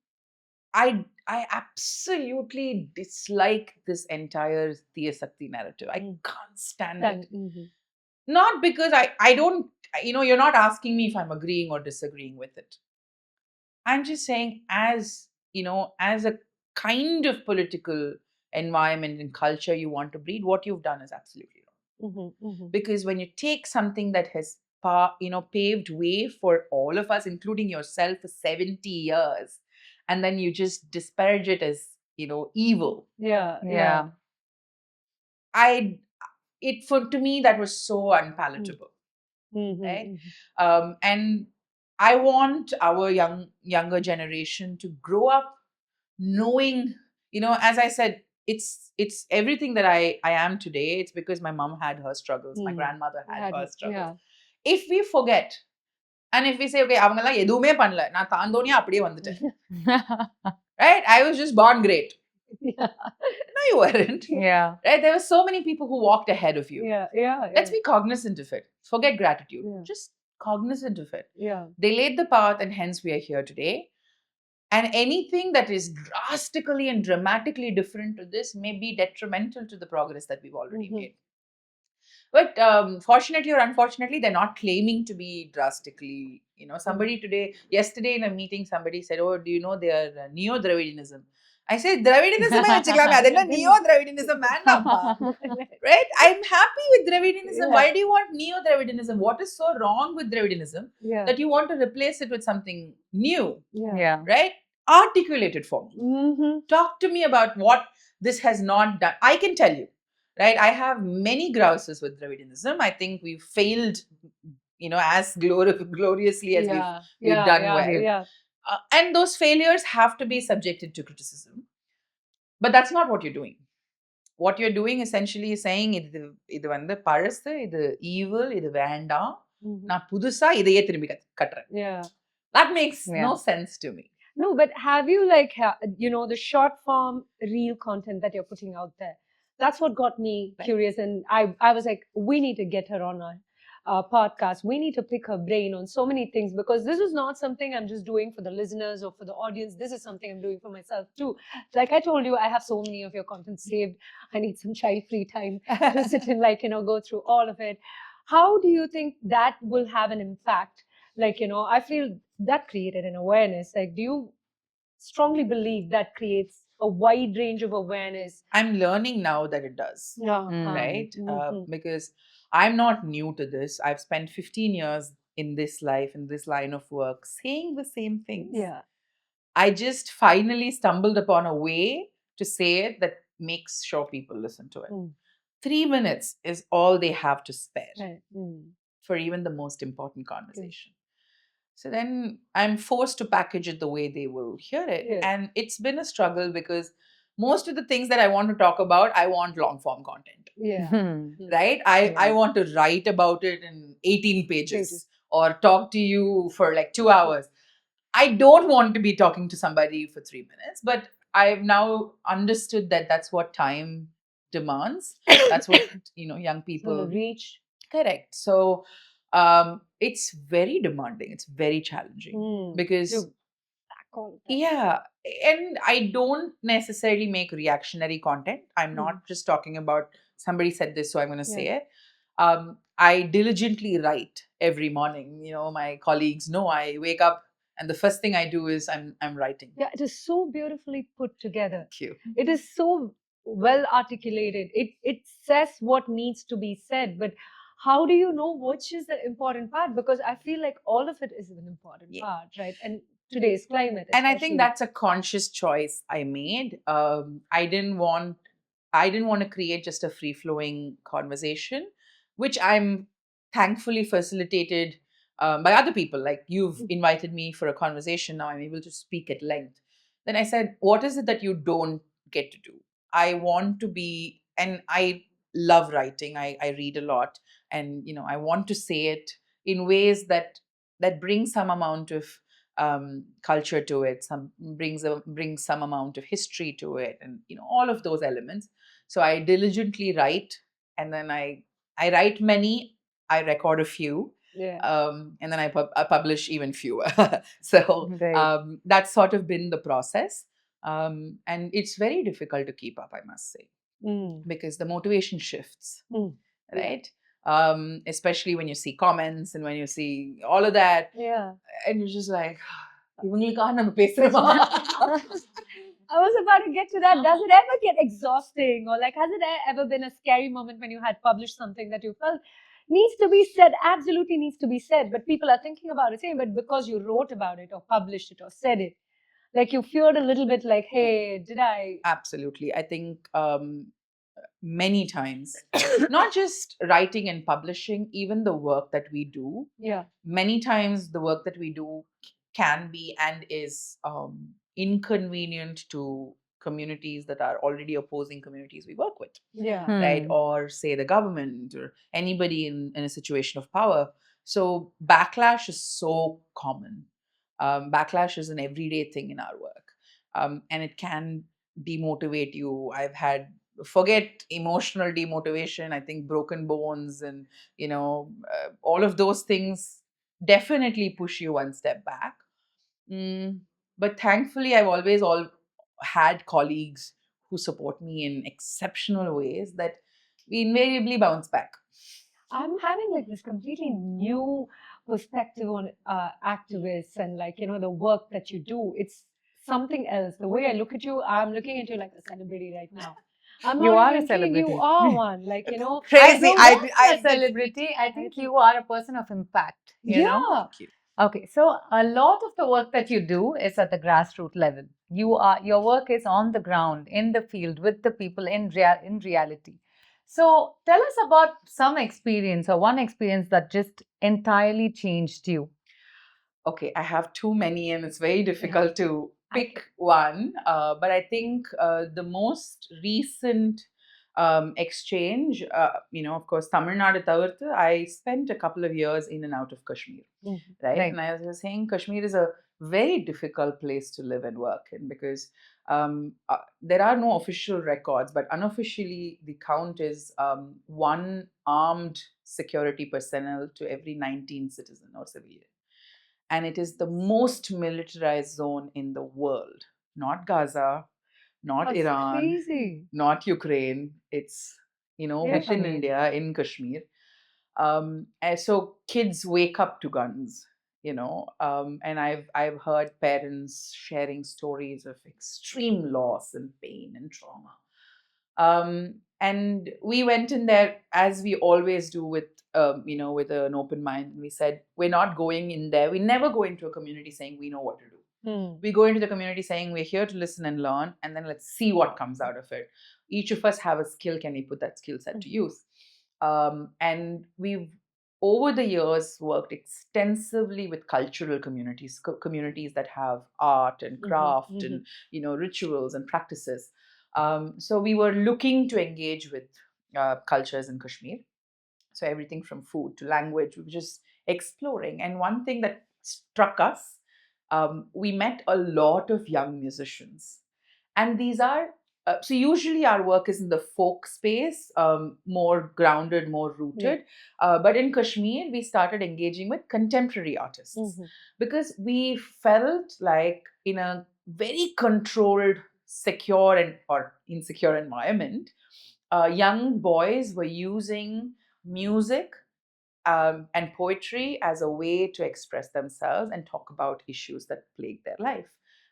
I absolutely dislike this entire Theosakti narrative. I can't stand it. Not because I don't, you're not asking me if I'm agreeing or disagreeing with it. I'm just saying, as a kind of political environment and culture you want to breed, what you've done is absolutely wrong. Because when you take something that has paved way for all of us, including yourself, for 70 years, and then you just disparage it as evil. To me that was so unpalatable. Right? And I want our younger generation to grow up knowing, as I said, it's everything that I am today. It's because my mom had her struggles, my grandmother had her struggles. If we forget, and if we say, okay, அவங்கெல்லாம் எதுவுமே பண்ணல, நான் தாந்தோனியா அப்படியே வந்துட்டேன். Right? I was just born great. No, you weren't. Yeah. Right? There were so many people who walked ahead of you. Yeah. Let's be cognizant of it. Forget gratitude. Just cognizant of it. They laid the path, and hence we are here today. And anything that is drastically and dramatically different to this may be detrimental to the progress that we've already made. But fortunately or unfortunately, they're not claiming to be drastically. Somebody yesterday in a meeting, somebody said, oh, do you know they are neo-Dravidianism? I said, Dravidianism, neo-Dravidianism, right? I'm happy with Dravidianism. Why do you want neo-Dravidianism? What is so wrong with Dravidianism that you want to replace it with something new? Right? Articulate it for me. Talk to me about what this has not done. I can tell you, right? I have many grouses with Dravidianism. I think we've failed, as gloriously as we've done well. And those failures have to be subjected to criticism. But that's not what you're doing. What you're doing essentially is saying, இது வந்து பழசு, இது evil, இது வேண்டாம், நான் புதுசா இதையே திரும்பி கட்டுறேன். That makes no sense to me. No, but have you the short form reel content that you're putting out there? That's what got me curious, and I was like, we need to get her on our podcast. We need to pick her brain on so many things, because this is not something I'm just doing for the listeners or for the audience. This is something I'm doing for myself too. Like I told you, I have so many of your content saved. I need some child-free time to sit and go through all of it. How do you think that will have an impact? I feel that created an awareness. Do you strongly believe that creates a wide range of awareness? I'm learning now that it does. Right? Because I'm not new to this. I've spent 15 years in this life, in this line of work, saying the same things. I just finally stumbled upon a way to say it that makes sure people listen to it. 3 minutes is all they have to spare for even the most important conversation. So then I'm forced to package it the way they will hear it. And it's been a struggle, because most of the things that I want to talk about, I want long form content. Right? I want to write about it in 18 pages or talk to you for 2 hours. I don't want to be talking to somebody for 3 minutes, but I've now understood that that's what time demands. That's what, young people reach. Correct. So it's very demanding. It's very challenging because and I don't necessarily make reactionary content. I'm not just talking about somebody said this, so I'm going to say it. I diligently write every morning. My colleagues know I wake up and the first thing I do is I'm writing. It is so beautifully put together. Thank you. It is so well articulated. It says what needs to be said, but how do you know which is the important part? Because I feel like all of it is an important part, right? And today's climate, and I think that's a conscious choice I made. I didn't want to create just a free-flowing conversation, which I'm thankfully facilitated by other people. Like you've invited me for a conversation, now I'm able to speak at length. Then I said, what is it that you don't get to do? I want to be, and I love writing. I read a lot, and I want to say it in ways that bring some amount of culture to it, brings some amount of history to it, and all of those elements. So I diligently write, and then I write many, I record a few, and then I publish even fewer. So that's sort of been the process, and it's very difficult to keep up, I must say, because the motivation shifts, right? Especially when you see comments and when you see all of that, and you're just like, I was about to get to that. Does it ever get exhausting, or has it ever been a scary moment when you had published something that you felt needs to be said, absolutely needs to be said, but people are thinking about it, saying, but because you wrote about it or published it or said it, you feared a little bit, hey, did I? Absolutely. I think many times. Not just writing and publishing, even the work that we do. Yeah. Many times the work that we do can be and is inconvenient to communities that are already opposing communities we work with. Yeah. Right? Or say the government or anybody in a situation of power. So backlash is so common. Backlash is an everyday thing in our work. And it can demotivate you. I've had, forget emotional demotivation, I think broken bones and, all of those things definitely push you one step back. But thankfully, I've always had colleagues who support me in exceptional ways that we invariably bounce back. I'm having like this completely new perspective on activists and like, the work that you do. It's something else. The way I look at you, I'm looking at you like a celebrity right now. I'm You not are even a kidding, celebrity. you are one. Like, Crazy. A celebrity. I think you are a person of impact. You know? Thank you. Okay, so a lot of the work that you do is at the grassroots level. Your work is on the ground, in the field, with the people in reality. So tell us about some experience or one experience that just entirely changed you. Okay, I have too many and it's very difficult to pick one. But I think the most recent exchange, of course, Tamil Nadu tavarthu, I spent a couple of years in and out of Kashmir, right? And I was saying Kashmir is a very difficult place to live and work in because there are no official records, but unofficially the count is one armed security personnel to every 19 citizen or civilian. And it is the most militarized zone in the world. Not Gaza, not Iran, crazy. not Ukraine. It's, within India, in Kashmir. And so kids wake up to guns, and I've heard parents sharing stories of extreme loss and pain and trauma. And we went in there as we always do with with an open mind. We said we're not going in there. We never go into a community saying we know what to do. We go into the community saying we're here to listen and learn, and then let's see what comes out of it. Each of us have a skill. Can we put that skill set to use? And we've over the years worked extensively with cultural communities, communities that have art and craft and rituals and practices. So we were looking to engage with cultures in Kashmir. So everything from food to language, we were just exploring. And one thing that struck us, we met a lot of young musicians. And these are, so usually our work is in the folk space, more grounded, more rooted. But in Kashmir, we started engaging with contemporary artists because we felt like in a very controlled, secure or insecure environment, young boys were using music and poetry as a way to express themselves and talk about issues that plague their life.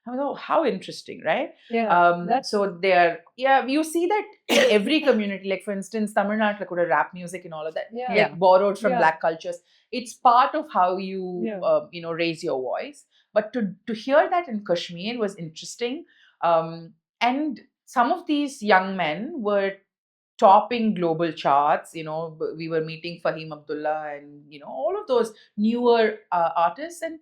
I was, oh, how interesting, right? Yeah. So you see that in every community, like for instance, Tamil Nadu could have rap music and all of that, like borrowed from Black cultures. It's part of how you, raise your voice. But to hear that in Kashmir was interesting. And some of these young men were topping global charts. We were meeting Fahim Abdullah and all of those newer artists. And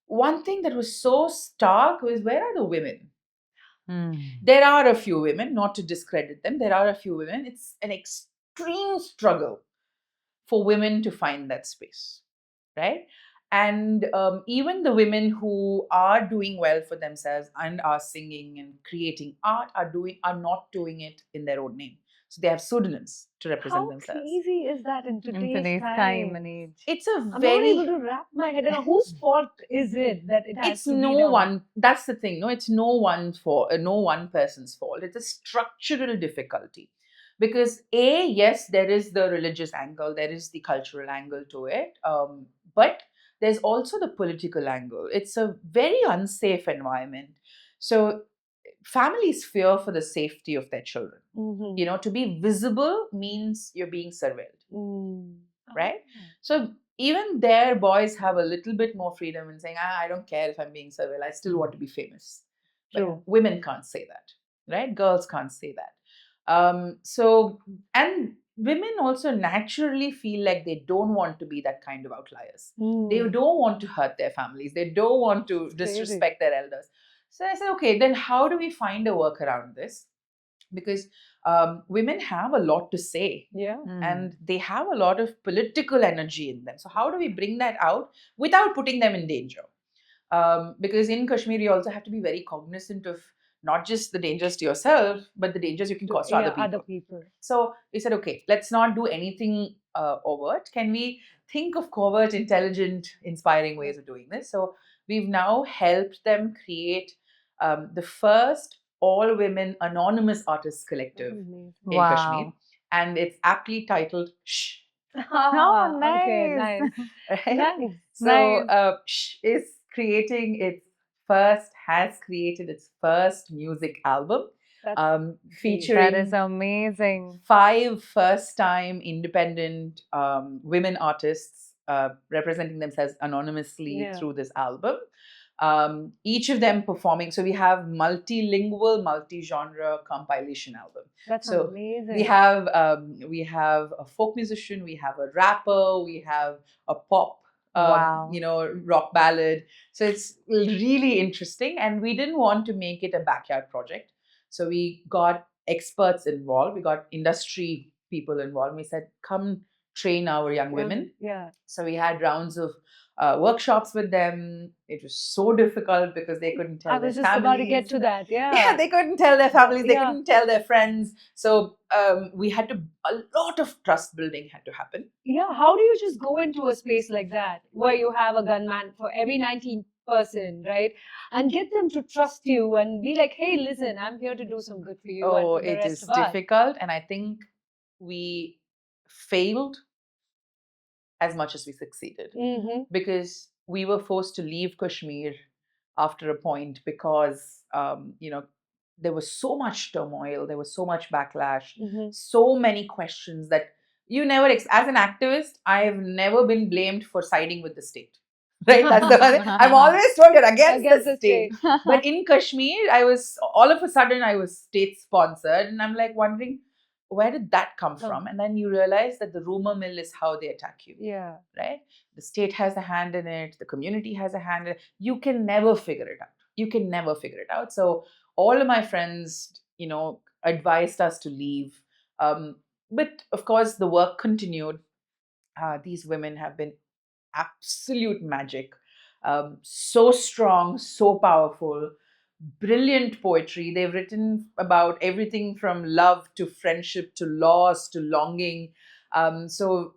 one thing that was so stark was, where are the women? There are a few women, not to discredit them. There are a few women. It's an extreme struggle for women to find that space, right? And even the women who are doing well for themselves and are singing and creating art are not doing it in their own name. So they have pseudonyms to represent themselves. How crazy is that in today's time and age? It's a I'm very... not able to wrap my head around whose fault is it that it has it's to no be done? one. That's the thing. No, it's no one no one person's fault. It's a structural difficulty. Because yes, there is the religious angle, there is the cultural angle to it, but there's also the political angle. It's a very unsafe environment. So families fear for the safety of their children. To be visible means you're being surveilled, right? So even their boys have a little bit more freedom in saying, I don't care if I'm being surveilled, I still want to be famous. But women can't say that, right? Girls can't say that. And women also naturally feel like they don't want to be that kind of outliers. They don't want to hurt their families. They don't want to disrespect their elders. So I said, okay, then how do we find a work around this? Because women have a lot to say, and they have a lot of political energy in them. So how do we bring that out without putting them in danger? Because in Kashmir, you also have to be very cognizant of not just the dangers to yourself, but the dangers you can cause to other people. So we said, okay, let's not do anything overt. Can we think of covert, intelligent, inspiring ways of doing this? So we've now helped them create the first all-women anonymous artists collective in Kashmir. And it's aptly titled Shh. Oh, nice. Okay, nice. Right? Nice. So Shh is has created its first music album, featuring That is amazing. 5 first-time independent women artists representing themselves anonymously through this album. Each of them performing. So we have multilingual, multi-genre compilation album. That's so amazing. We have a folk musician, we have a rapper, we have a pop, rock ballad. So it's really interesting, and we didn't want to make it a backyard project. So we got experts involved, we got industry people involved. We said, come train our young women. So we had rounds of workshops with them. It was so difficult because they couldn't tell their families. I was just about to get to that. Yeah, they couldn't tell their families. They couldn't tell their friends. So we had to, a lot of trust building had to happen. Yeah, how do you just go into a space like that where you have a gunman for every 19 person, right? And get them to trust you and be like, hey, listen, I'm here to do some good for you. Oh, and for the it rest is of difficult. And I think we failed as much as we succeeded, because we were forced to leave Kashmir after a point because there was so much turmoil, there was so much backlash, so many questions that you never as an activist, I've never been blamed for siding with the state. Right? That's the one. I'm always told you're against the state. But in Kashmir, all of a sudden I was state sponsored, and I'm like wondering, where did that come from? And then you realize that the rumor mill is how they attack you. Yeah. Right? The state has a hand in it. The community has a hand in it. You can never figure it out. You can never figure it out. So all of my friends, advised us to leave. But of course, the work continued. These women have been absolute magic. So strong, so powerful. Brilliant poetry. They've written about everything from love to friendship to loss to longing. So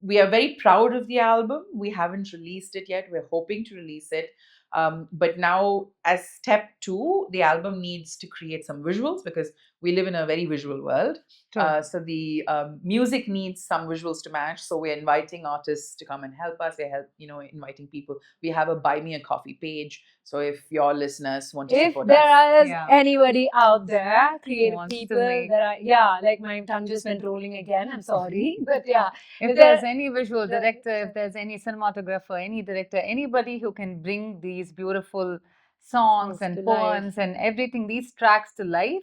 we are very proud of the album. We haven't released it yet. We're hoping to release it. But now, as step 2, the album needs to create some visuals because we live in a very visual world. So the music needs some visuals to match. So we're inviting artists to come and help us. We're inviting people. We have a Buy Me a Coffee page. So if your listeners want to support us. If there is anybody out there, creative people that are, like my tongue just went rolling again. I'm sorry. But if there's any visual director, if there's any cinematographer, any director, anybody who can bring these beautiful songs and poems and everything, these tracks to life,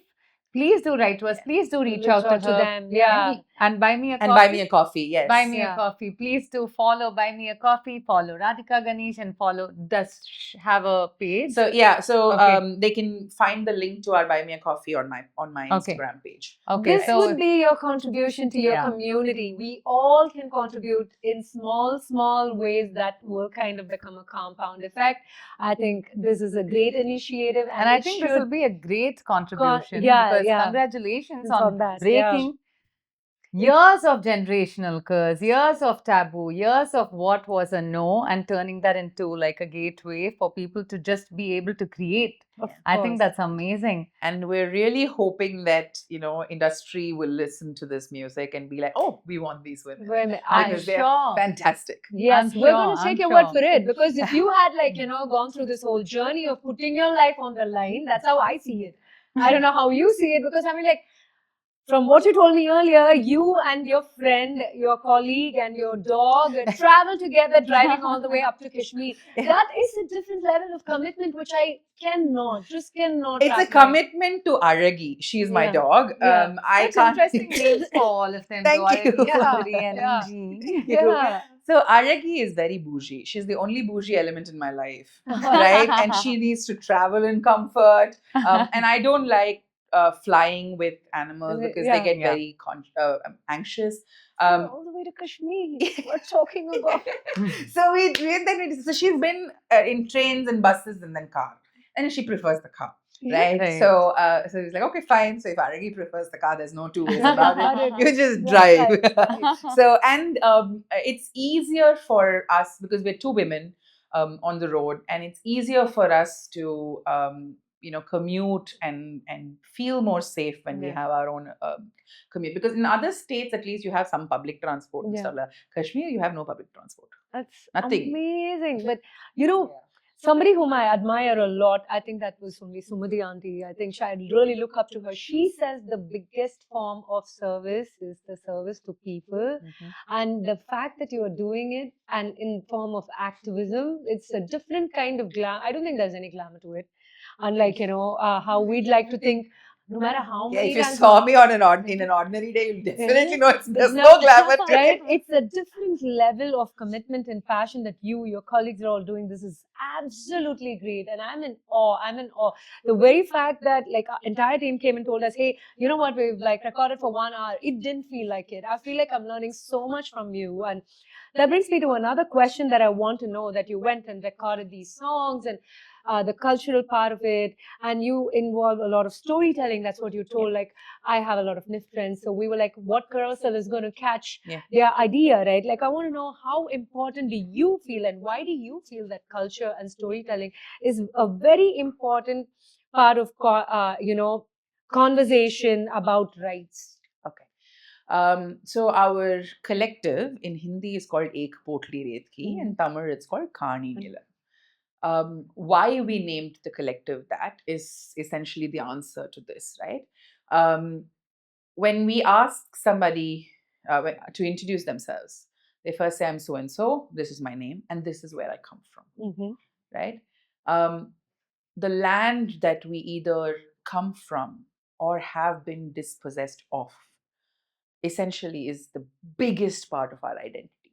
please do write to us. Please do reach out to them. And Buy Me a Coffee. And Buy Me a Coffee, yes. Buy Me a Coffee. Please do follow Buy Me a Coffee. Follow Radhika Ganesh and does have a page. So they can find the link to our Buy Me a Coffee on my Instagram page. Okay. This would be your contribution to your community. We all can contribute in small ways that will kind of become a compound effect. I think this is a great initiative, and I think this will be a great contribution. Congratulations on breaking years of generational curse, years of taboo, years of what was a no, and turning that into like a gateway for people to just be able to create. I think that's amazing. And we're really hoping that, industry will listen to this music and be like, oh, we want these women. I'm sure. Fantastic. Yes, we're going to take your word for it. Because if you had gone through this whole journey of putting your life on the line, that's how I see it. I don't know how you see it, because from what you told me earlier, you and your friend, your colleague, and your dog travel together, driving all the way up to Kashmir. That is a different level of commitment, which I just cannot. It's a commitment to Aragi. She is my dog. I Such can't. interesting names for all of them. Thank you. Sundari and Angie. So Aragi is very bougie. She's the only bougie element in my life, right? And she needs to travel in comfort. And I don't like flying with animals because they get very anxious. All the way to Kashmir. We're talking about. So she's been in trains and buses and then car, and she prefers the car. Right? Right. So he's like, okay, fine. So if Aragi prefers the car, there's no two ways about it. You just drive. So, and it's easier for us because we're two women on the road, and it's easier for us to commute and feel more safe when we have our own commute. Because in other states, at least, you have some public transport and stuff like that. Kashmir, you have no public transport. That's nothing. Amazing. But somebody whom I admire a lot, I think that was only Sumati auntie. I think I really look up to her. She says the biggest form of service is the service to people. And the fact that you are doing it and in form of activism, it's a different kind of glamour. I don't think there's any glamour to it. Unlike, how we'd like to think, no matter how many if you times saw me in an ordinary day, you'll definitely know there's no glamour to right? It's a different level of commitment and passion that your colleagues are all doing. This is absolutely great. And I'm in awe. The very fact that our entire team came and told us, hey, you know what, we've recorded for 1 hour. It didn't feel like it. I feel like I'm learning so much from you. And that brings me to another question that I want to know, that you went and recorded these songs and the cultural part of it, and you involve a lot of storytelling. That's what you told. I have a lot of NIF friends, so we were like, what carousel is going to catch their idea, right? I want to know, how important do you feel, and why do you feel that culture and storytelling is a very important part of conversation about rights? Okay. So our collective in Hindi is called Ek Potli Retki, and Tamil it's called Kani Nila. Why we named the collective that is essentially the answer to this, right? When we ask somebody to introduce themselves, they first say, I'm so and so, this is my name, and this is where I come from, right? The land that we either come from or have been dispossessed of essentially is the biggest part of our identity.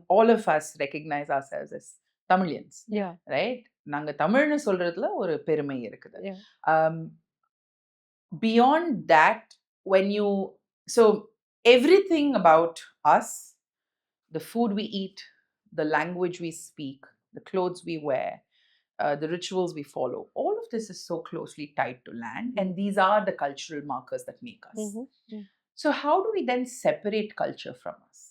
All of us recognize ourselves as Tamilians, right? நாங்க தமிழ்னு சொல்றதுல ஒரு பெருமை இருக்குது. Beyond that, so everything about us, the food we eat, the language we speak, the clothes we wear, the rituals we follow, all of this is so closely tied to land, and these are the cultural markers that make us. So how do we then separate culture from us?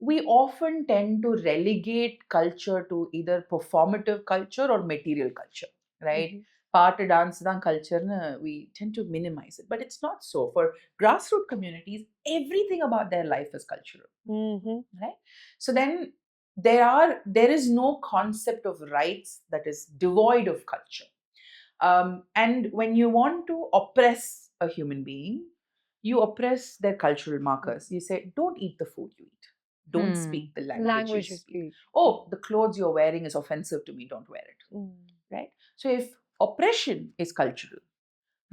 We often tend to relegate culture to either performative culture or material culture, right? Part dance dan culture, we tend to minimize it, but it's not so. For grassroots communities, everything about their life is cultural, right? So then there is no concept of rights that is devoid of culture. And when you want to oppress a human being, you oppress their cultural markers. You say, don't eat the food you eat. Don't speak the language you speak. Oh, the clothes you're wearing is offensive to me. Don't wear it. Right? So if oppression is cultural,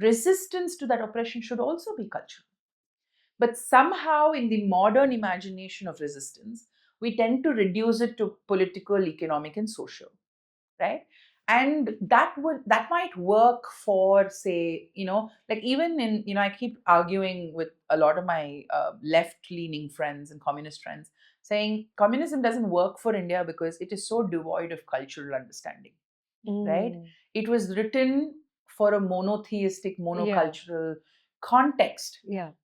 resistance to that oppression should also be cultural. But somehow in the modern imagination of resistance, we tend to reduce it to political, economic, and social. Right? And that might work for, say, even in, I keep arguing with a lot of my left-leaning friends and communist friends, saying communism doesn't work for India because it is so devoid of cultural understanding, right? It was written for a monotheistic, monocultural context.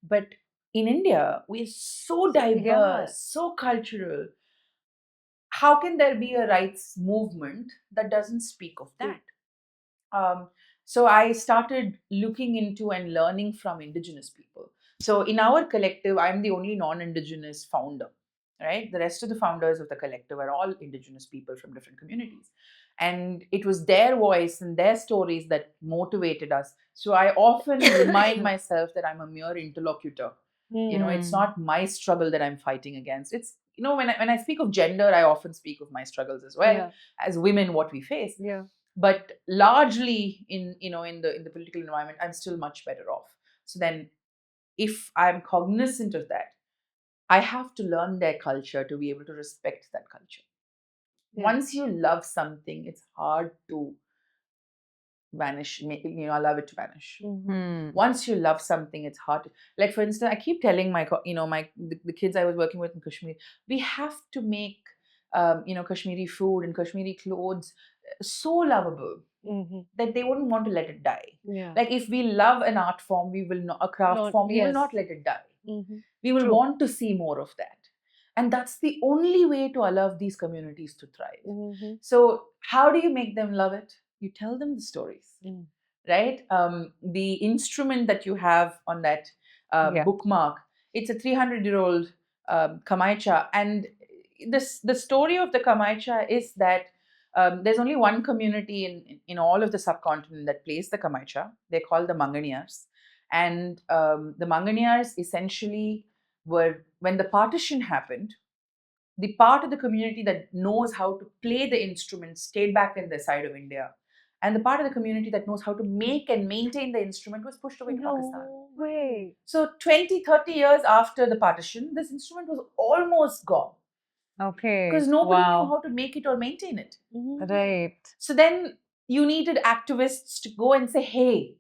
But in India, we're so diverse, so cultural. How can there be a rights movement that doesn't speak of that? So I started looking into and learning from indigenous people. So in our collective, I'm the only non-indigenous founder. right? The rest of the founders of the collective are all indigenous people from different communities. And it was their voice and their stories that motivated us. So I often remind myself that I'm a mere interlocutor. It's not my struggle that I'm fighting against. It's, when I speak of gender, I often speak of my struggles as well, as women, what we face. But largely in the political environment, I'm still much better off. So then, if I'm cognizant of that, I have to learn their culture to be able to respect that culture. Once you love something, it's hard to vanish, allow it to vanish. Once you love something, it's hard to, like, for instance, I keep telling the kids I was working with in Kashmir, we have to make Kashmiri food and Kashmiri clothes so lovable that they wouldn't want to let it die. Like, if we love an art form, we will not, a craft form, we will not let it die. We will want to see more of that. And that's the only way to allow these communities to thrive. So how do you make them love it? You tell them the stories, right? The instrument that you have on that bookmark, it's a 300-year-old Kamaicha. And the story of the Kamaicha is that there's only one community in all of the subcontinent that plays the Kamaicha. They're called the Manganiyars. And the Manganiyars essentially were, when the partition happened, the part of the community that knows how to play the instrument stayed back in the side of India. And the part of the community that knows how to make and maintain the instrument was pushed away to Pakistan. No way. So 20, 30 years after the partition, this instrument was almost gone. Okay. Because nobody knew how to make it or maintain it. Right. So then you needed activists to go and say, hey,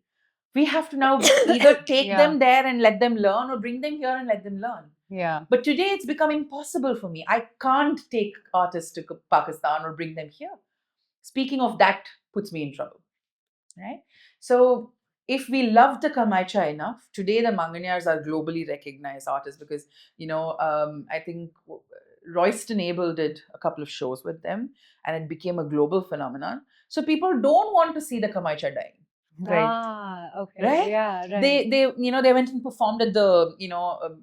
we have to now either take them there and let them learn, or bring them here and let them learn. But today it's become impossible for me. I can't take artists to Pakistan or bring them here. Speaking of that puts me in trouble, right? So if we love the Kamaicha enough, today the Manganiyars are globally recognized artists because, I think Royston Abel did a couple of shows with them and it became a global phenomenon. So people don't want to see the Kamaicha dying. Right. Okay. Right? Yeah, right. They went and performed at the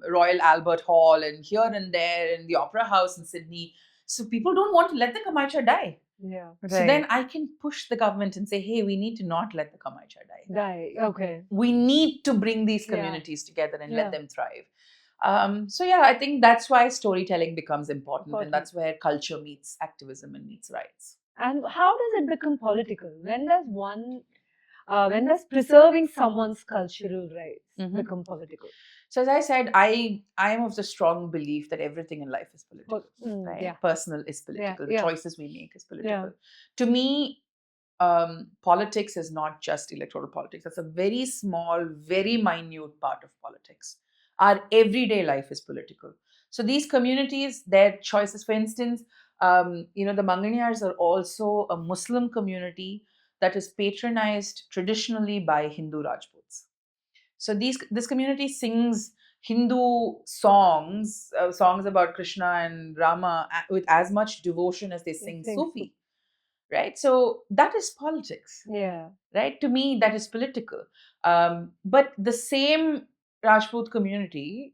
Royal Albert Hall and here and there in the Opera House in Sydney. So people don't want to let the Kamaicha die. So then I can push the government and say, hey, we need to not let the Kamaicha die. Okay. We need to bring these communities together and let them thrive. I think that's why storytelling becomes important, and that's where culture meets activism and meets rights. And how does it become political? When does preserving someone's cultural rights become political? So as I said, I am of the strong belief that everything in life is political. Right? Personal is political. The choices we make is political. To me, politics is not just electoral politics. That's a very small, very minute part of politics. Our everyday life is political. So these communities, their choices, for instance, the Manganiyars are also a Muslim community that is patronized traditionally by Hindu Rajputs. So this community sings Hindu songs, songs about Krishna and Rama with as much devotion as they sing Sufi. Right? So that is politics. Right? To me, that is political. But the same Rajput community,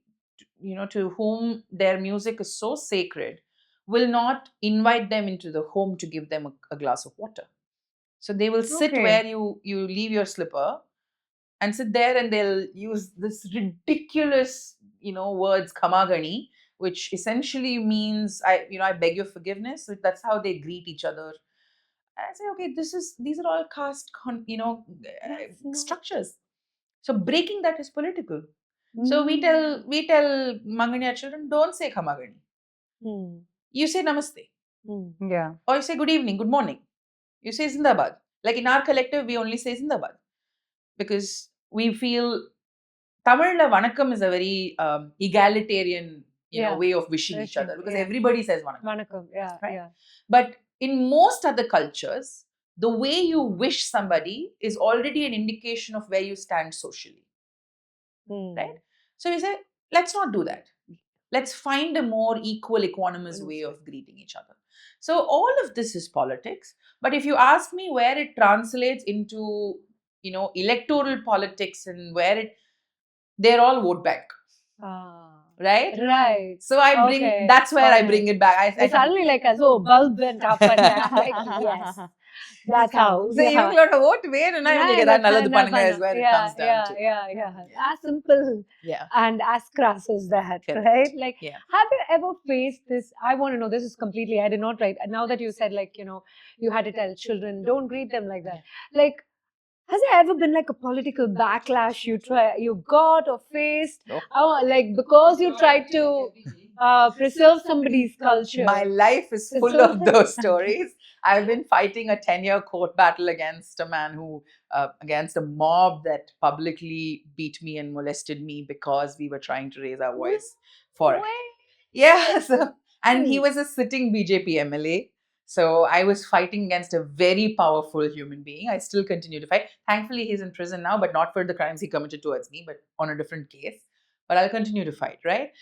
to whom their music is so sacred, will not invite them into the home to give them a glass of water. So they will sit where you leave your slipper and sit there, and they'll use this ridiculous, words, kamagani, which essentially means I beg your forgiveness. That's how they greet each other. I say, okay, these are all caste, structures. So breaking that is political. So we tell Mangania children, don't say kamagani. You say namaste. Or you say good evening, good morning. You say zindabad. Like in our collective, we only say zindabad because we feel Tamil vanakkam is a very egalitarian way of wishing each other because everybody says vanakkam. Right? But in most other cultures, the way you wish somebody is already an indication of where you stand socially. Right? So we say, let's not do that. Let's find a more equal, equanimous way of greeting each other. So all of this is politics. But if you ask me where it translates into, electoral politics and they're all vote bank. right? Right. So I bring, Okay. that's where I Alright. bring it back. It's suddenly like as though bulb went up and down. Like, yes. That's how. So Yeah. இவங்களோட ஓட்டு வேணும்னா இவங்களுக்கு ஏதாவது நல்லது பண்ணுங்க is where it comes down to. Yeah. As simple Yeah. and as crass as that, Correct. right? Like, Yeah. have you ever faced this? I want to know, this is completely, I did not write. Now that you said, like, you had to tell children, don't greet them like that. Like, has there ever been like a political backlash you got or faced? No. Like, because you tried to preserve somebody's culture? My life is It's full so- of those stories. I've been fighting a 10-year court battle against a man who, against a mob that publicly beat me and molested me because we were trying to raise our voice for it. Yeah. So, and he was a sitting BJP MLA. So I was fighting against a very powerful human being. I still continue to fight. Thankfully, he's in prison now, but not for the crimes he committed towards me, but on a different case. But I'll continue to fight, right?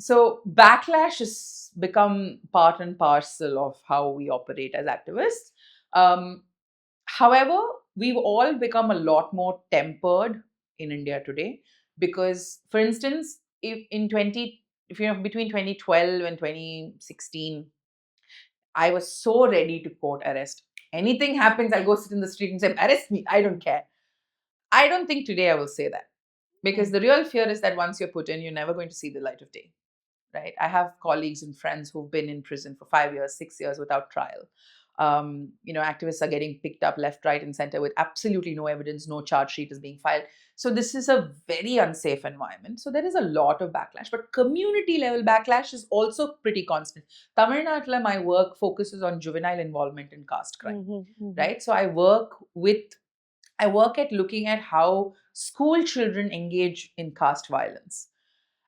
So backlash has become part and parcel of how we operate as activists. However, we've all become a lot more tempered in India today because, for instance, if you know, between 2012 and 2016, I was so ready to court arrest. Anything happens, I'll go sit in the street and say, arrest me, I don't care. I don't think today I will say that because the real fear is that once you're put in, you're never going to see the light of day, right? I have colleagues and friends who've been in prison for 5 years, 6 years without trial. Activists are getting picked up left, right, and center with absolutely no evidence, no charge sheet is being filed. So this is a very unsafe environment. So there is a lot of backlash, but community level backlash is also pretty constant. Tamil Nadu, my work focuses on juvenile involvement in caste crime, right? So I work at looking at how school children engage in caste violence.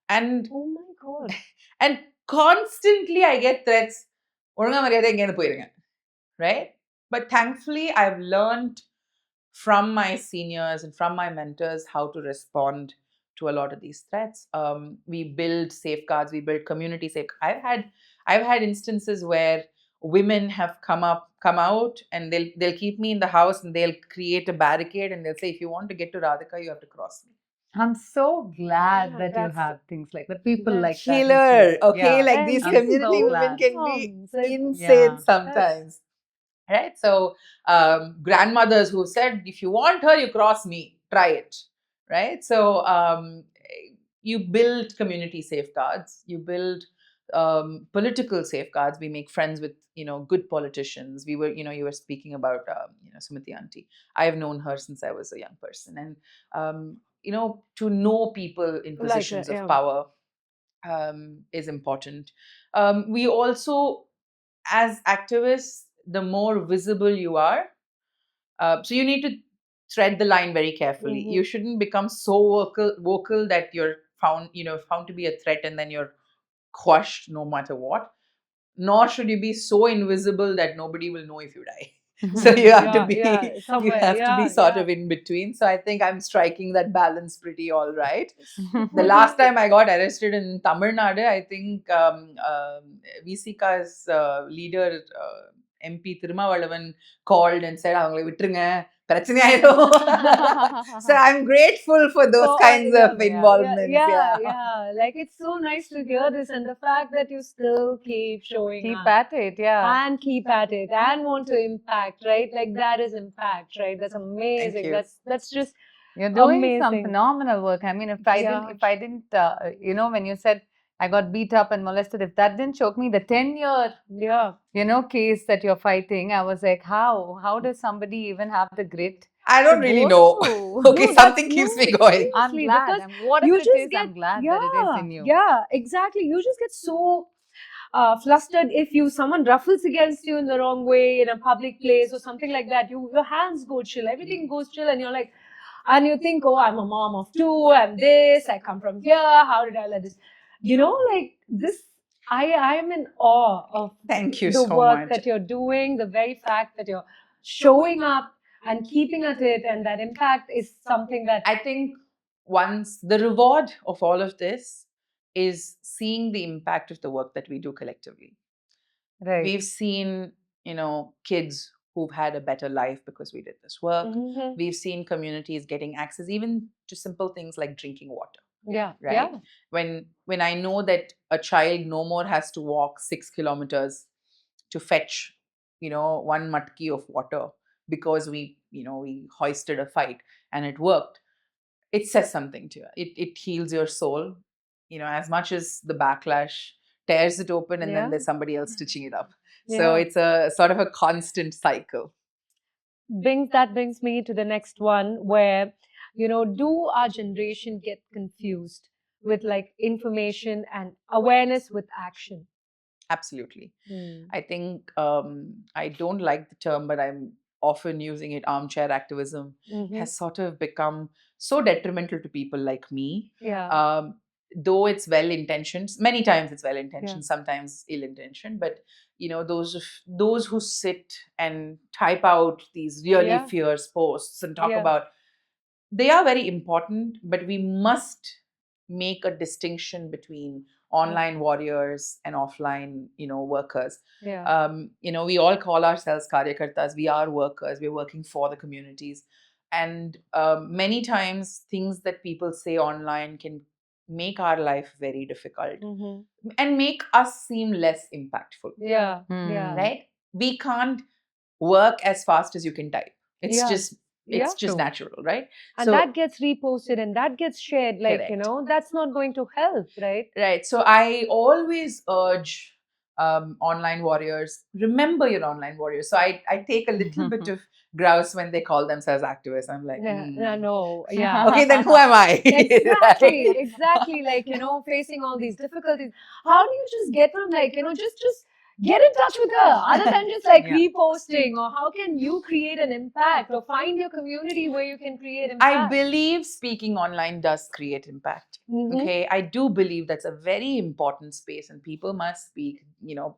And oh my God. and constantly I get threats, ஒழுங்கா மரியாதை எங்கேருந்து போயிருங்க, right? But thankfully, I've learned from my seniors and from my mentors how to respond to a lot of these threats. We build safeguards, we build community safeguards. I've had instances where women have come out and they'll keep me in the house and they'll create a barricade and they'll say, if you want to get to Radhika, you have to cross me. I'm so glad Yeah, that you that's- have things like that. People that's like that. in Killer. school. Okay, Yeah. like these And community so women glad. can be Like, insane Yeah. sometimes. Right? So, grandmothers who said, if you want her, you cross me, try it. Right? So, you build community safeguards, you build political safeguards. We make friends with, good politicians. You were speaking about, Sumiti Auntie. I have known her since I was a young person. And, to know people in positions yeah. of power is important. We also, as activists, the more visible you are, so you need to tread the line very carefully. You shouldn't become so vocal that you're found to be a threat and then you're crushed no matter what. Nor should you be so invisible that nobody will know if you die. So you have to be sort of in between. So I think I'm striking that balance pretty all right. The last time I got arrested in Tamil Nadu, I think VCK's leader, MP Thirumavalavan, called and said, அவங்களை விட்டுருங்க, பிரச்சனை ஆயிடும். So I'm grateful for those kinds of involvements. Yeah. Like, it's so nice to hear this, and the fact that you still keep showing Keep up at it, yeah. and keep at it and want to impact, right? Like, that is impact, right? That's amazing. you. That's just You're doing some amazing. phenomenal work. I mean, if I didn't, when you said I got beat up and molested, if that didn't choke me, the 10-year, case that you're fighting, I was like, how does somebody even have the grit? I don't really know. Okay, No, something keeps me going. I'm seriously, glad. because Whatever you it just is, get I'm glad that it is in you. Yeah, exactly. You just get so flustered if someone ruffles against you in the wrong way in a public place or something like that. Your hands go chill, everything goes chill, and you're like, and you think, oh, I'm a mom of two, I'm this, I come from here, how did I let this, like this. I'm in awe of Thank you the so work much. that you're doing, the very fact that you're showing up and keeping at it, and that impact is something that I think once the reward of all of this is seeing the impact of the work that we do collectively. Right. We've seen, kids who've had a better life because we did this work. We've seen communities getting access even to simple things like drinking water. Yeah. Right? Yeah. When I know that a child no more has to walk 6 kilometers to fetch, 1 matki of water because we hoisted a fight and it worked. It says something to you. It heals your soul, as much as the backlash tears it open and then there's somebody else stitching it up. So it's a sort of a constant cycle. Brings me to the next one where, do our generation get confused with like information and awareness with action? Absolutely. Hmm. I think I don't like the term, but I'm often using it. Armchair activism has sort of become so detrimental to people like me. Yeah. Though it's well intentioned, many times it's well intentioned, sometimes ill intentioned. But those who sit and type out these really fierce posts and talk about, they are very important, but we must make a distinction between online warriors and offline, workers. Yeah. We all call ourselves karyakartas. We are workers. We're working for the communities. And many times things that people say online can make our life very difficult and make us seem less impactful. Yeah. Yeah. Right? We can't work as fast as you can type. It's just True. natural, right? And that gets reposted and that gets shared, like, Correct. that's not going to help, right? Right. So I always urge online warriors, remember your online warriors. So I take a little bit of grouse when they call themselves activists. I'm like, No, yeah. okay, then who am I? Exactly, Right? exactly. Like, facing all these difficulties. How do you just get from, like, just get in touch with her other than just like reposting? Or how can you create an impact or find your community where you can create impact? I believe speaking online does create impact. Okay, I do believe that's a very important space and people must speak,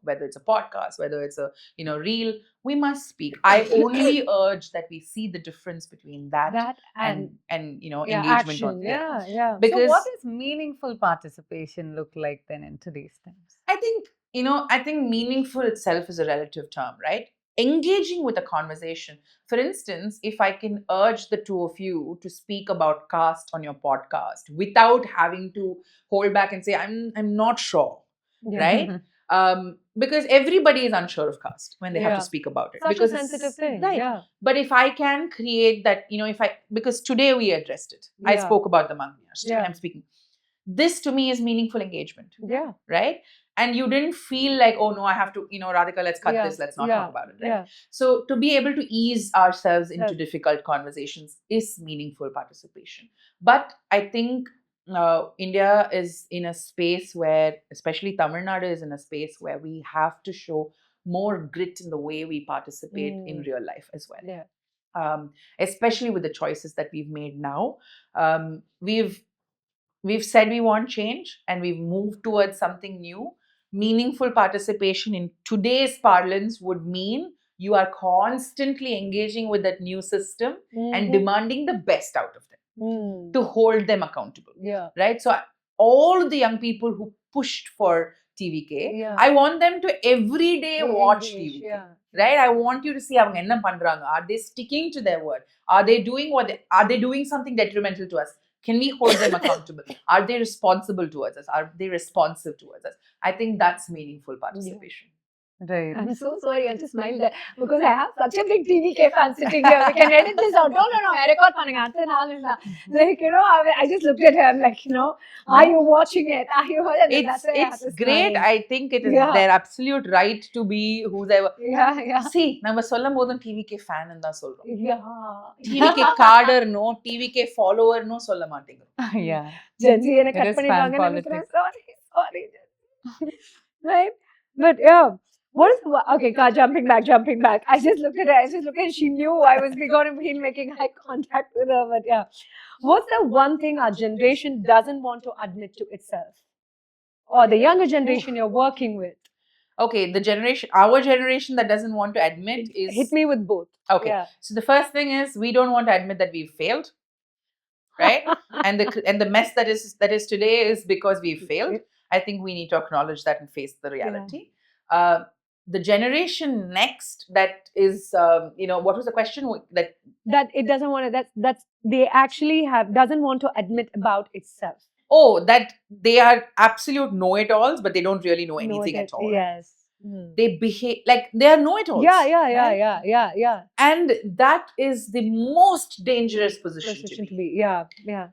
whether it's a podcast, whether it's a, reel, we must speak. I only urge that we see the difference between that and engagement action. on Yeah. Because so what does meaningful participation look like then in today's times? I think meaningful itself is a relative term, right? Engaging with a conversation. For instance, if I can urge the two of you to speak about caste on your podcast without having to hold back and say, I'm not sure, right? Because everybody is unsure of caste when they have to speak about it. Such because a sensitive thing. Right. Yeah. But if I can create that, because today we addressed it. I spoke about the Mangyars. Today I'm speaking. This to me is meaningful engagement. Yeah. Right? And you didn't feel like, oh no, I have to, Radhika, let's cut this, let's not talk about it. Right? So to be able to ease ourselves into difficult conversations is meaningful participation. But I think India is in a space where, especially Tamil Nadu is in a space where we have to show more grit in the way we participate in real life as well. Yeah. Especially with the choices that we've made now. We've said we want change and we've moved towards something new. Meaningful participation in today's parlance would mean you are constantly engaging with that new system and demanding the best out of them to hold them accountable. Yeah. Right? So all the young people who pushed for TVK, I want them to every day watch TVK. Yeah. Right? I want you to see avanga enna pandranga. Are they sticking to their word? Are they doing something detrimental to us? Can we hold them accountable? Are they responsible towards us? Are they responsive towards us? I think that's meaningful participation. Right. I'm so sorry, I just smiled there because I have such a big TVK fan sitting here. We can edit this out. No, I record panning. Like, I just looked at her. I'm like, are you watching it? Are you? It's great. I think it is their absolute right to be whoever. Yeah. See, நம்ம சொல்லும் போதும் TVK fan ன்னு தான் சொல்றோம். Yeah. TVK cadre no, TVK follower no சொல்ல மாட்டேங்கிறோம். Yeah. Gen Z என்ன cut பண்ணிடுவாங்கன்னு நினைக்கிறேன். Sorry. Right? But yeah. Okay, jumping back. I just looked at her. She knew I was going to be making eye contact with her. But yeah, what's the one thing our generation doesn't want to admit to itself, or the younger generation you're working with? Okay, our generation that doesn't want to admit is... Hit me with both. Okay, yeah. So the first thing is we don't want to admit that we've failed, right? and the mess that is today is because we've failed. I think we need to acknowledge that and face the reality. Yeah. The generation next that is, what was the question? That it doesn't want to, that's they actually doesn't want to admit about itself. that they are absolute know-it-alls, but they don't really know anything at all. Yes. They behave like they are know-it-alls. Yeah. And that is the most dangerous position to be. Yeah.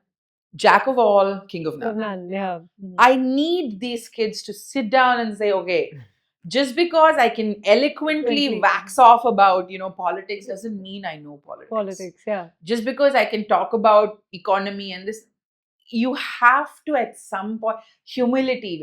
Jack of all, king of none. Yeah. I need these kids to sit down and say, okay, just because I can eloquently wax off about, politics doesn't mean I know politics. Yeah. Just because I can talk about economy and this, you have to at some point, humility,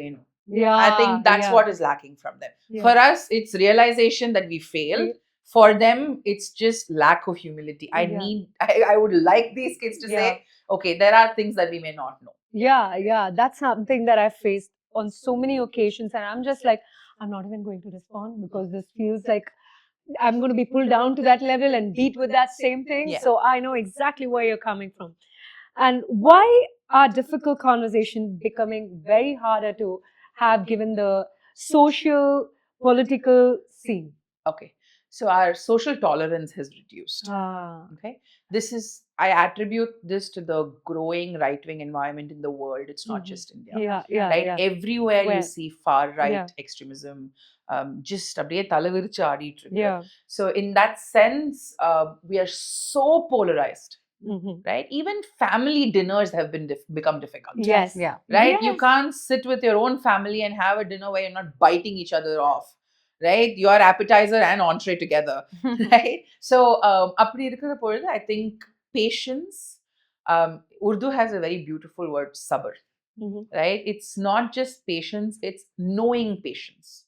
Yeah. I think that's what is lacking from them. Yeah. For us, it's realization that we failed. For them, it's just lack of humility. I would like these kids to say, okay, there are things that we may not know. Yeah. That's something that I've faced on so many occasions. And I'm just like, I'm not even going to respond because this feels like I'm going to be pulled down to that level and beat with that same thing. Yeah. So I know exactly where you're coming from. And why are difficult conversations becoming very harder to have given the social, political scene? Okay. So our social tolerance has reduced. Okay. I attribute this to the growing right-wing environment in the world. It's not just India. Right? Everywhere you see far-right extremism, just அப்படியே தலைவிரிச்சு ஆடிட்டு இருக்கு. So in that sense, we are so polarized. Right? Even family dinners have become difficult. Yes. Yeah. Right? You can't sit with your own family and have a dinner where you're not biting each other off. Right? Your appetizer and entree together. Right? So, I think patience, Urdu has a very beautiful word, sabr. Right? It's not just patience, it's knowing patience.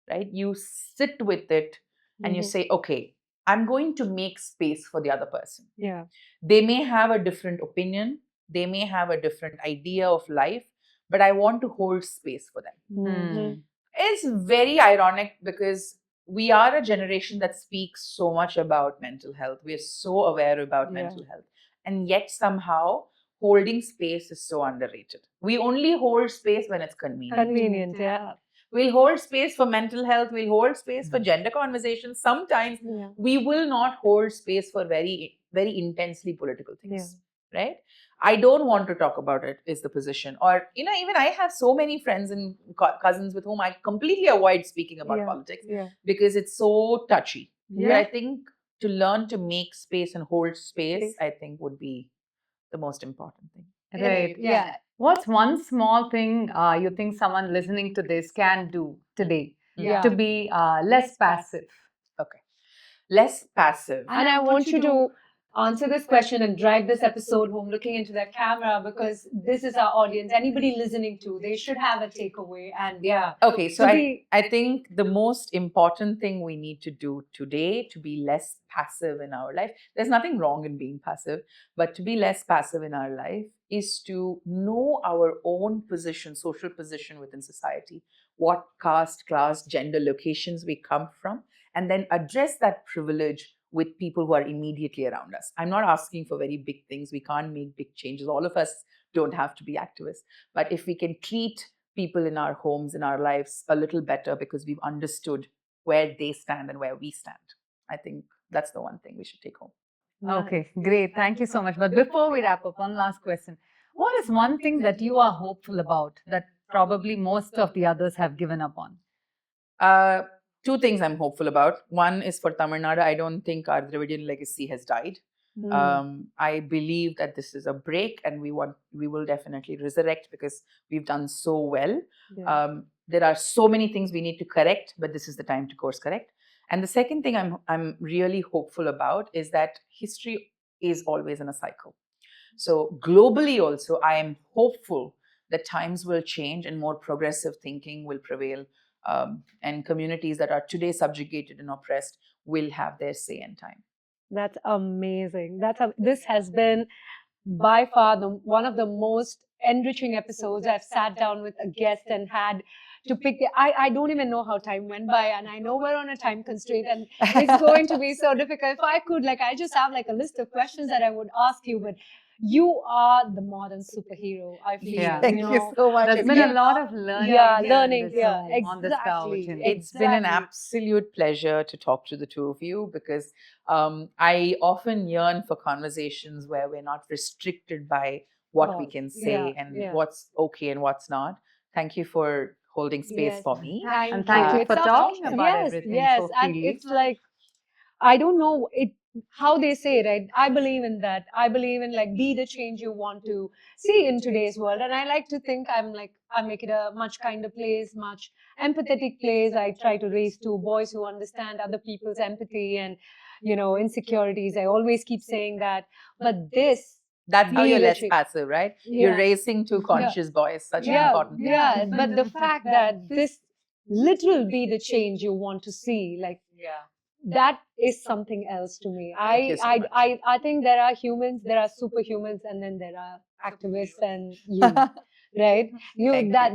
Right? You sit with it and you say, okay, I'm going to make space for the other person. Yeah. They may have a different opinion, they may have a different idea of life, but I want to hold space for them. It's very ironic because we are a generation that speaks so much about mental health. We are so aware about mental health. And yet somehow holding space is so underrated. We only hold space when it's convenient. We'll hold space for mental health. We'll hold space for gender conversations. Sometimes we will not hold space for very, very intensely political things. Right? I don't want to talk about it, is the position. Or, even I have so many friends and cousins with whom I completely avoid speaking about politics because it's so touchy. But I think to learn to make space and hold space, I think would be the most important thing. Right. Yeah. What's one small thing you think someone listening to this can do today to be less passive? Okay. Less passive. And I want you to answer this question and drive this episode home looking into that camera, because this is our audience. Anybody listening to, they should have a takeaway. And okay, so I think the most important thing we need to do today to be less passive in our life, there's nothing wrong in being passive, but to be less passive in our life is to know our own position, social position within society, what caste, class, gender, locations we come from, and then address that privilege with people who are immediately around us. I'm not asking for very big things. We can't make big changes. All of us don't have to be activists. But if we can treat people in our homes, in our lives a little better because we've understood where they stand and where we stand, I think that's the one thing we should take home. Okay, great. Thank you so much. But before we wrap up, one last question. What is one thing that you are hopeful about that probably most of the others have given up on? Two things I'm hopeful about. One is for Tamil Nadu. I don't think our Dravidian legacy has died. I believe that this is a break, and we will definitely resurrect because we've done so well. There are so many things we need to correct, but this is the time to course correct. And the second thing I'm really hopeful about is that history is always in a cycle. So globally also, I am hopeful that times will change and more progressive thinking will prevail. And communities that are today subjugated and oppressed will have their say in time. That's amazing. This has been by far one of the most enriching episodes. I've sat down with a guest and had to pick I don't even know how time went by, and I know we're on a time constraint and it's going to be so difficult. If I could, I just have a list of questions that I would ask you, but you are the modern superhero, I feel. Thank you so much. There's been a lot of learning on this couch. It's been an absolute pleasure to talk to the two of you because I often yearn for conversations where we're not restricted by what we can say and what's okay and what's not. Thank you for holding space for me. And thank you for talking about everything so freely. It's like, I don't know how they say, right? I believe in that. I believe in like be the change you want to see in today's world. And I like to think I make it a much kinder place, much empathetic place. I try to raise two boys who understand other people's empathy and, insecurities. I always keep saying that. But that's how you're less passive, right? You're raising two conscious boys. Such an important thing. Yeah, but the fact that this literal be the change you want to see, like, that is something else to me. I think there are humans, there are superhumans, and then there are activists and you. Right?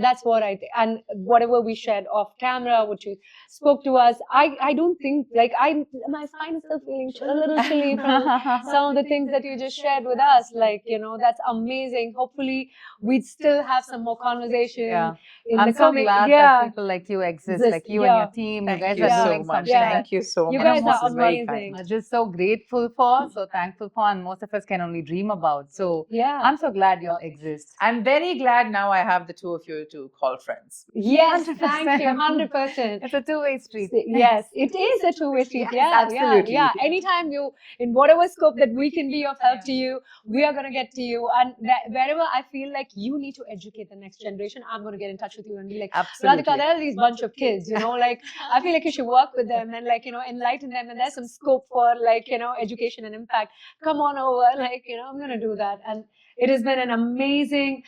That's what I think. And whatever we shared off camera, what you spoke to us, I don't think, like, I find myself feeling a little chilly from some of the things that you just shared with us. Like, that's amazing. Hopefully we'd still have some more conversation. I'm so glad that people like you exist, like you and your team. You guys are doing something. Thank you so much. You guys are amazing. I'm just so grateful for, so thankful for, and most of us can only dream about. So I'm so glad you all exist. I'm very glad now I have the two of you to call friends. Yes, 100%. Thank you, 100%. It's a two-way street. Yes, it is a two-way street. Absolutely. Yeah. Anytime in whatever scope that we can be of help to you, we are going to get to you. And wherever I feel like you need to educate the next generation, I'm going to get in touch with you and be like, Radhika, there are these bunch of kids, like, I feel like you should work with them and, like, enlighten them. And there's some scope for, like, education and impact. Come on over, like, I'm going to do that. And it has been an amazing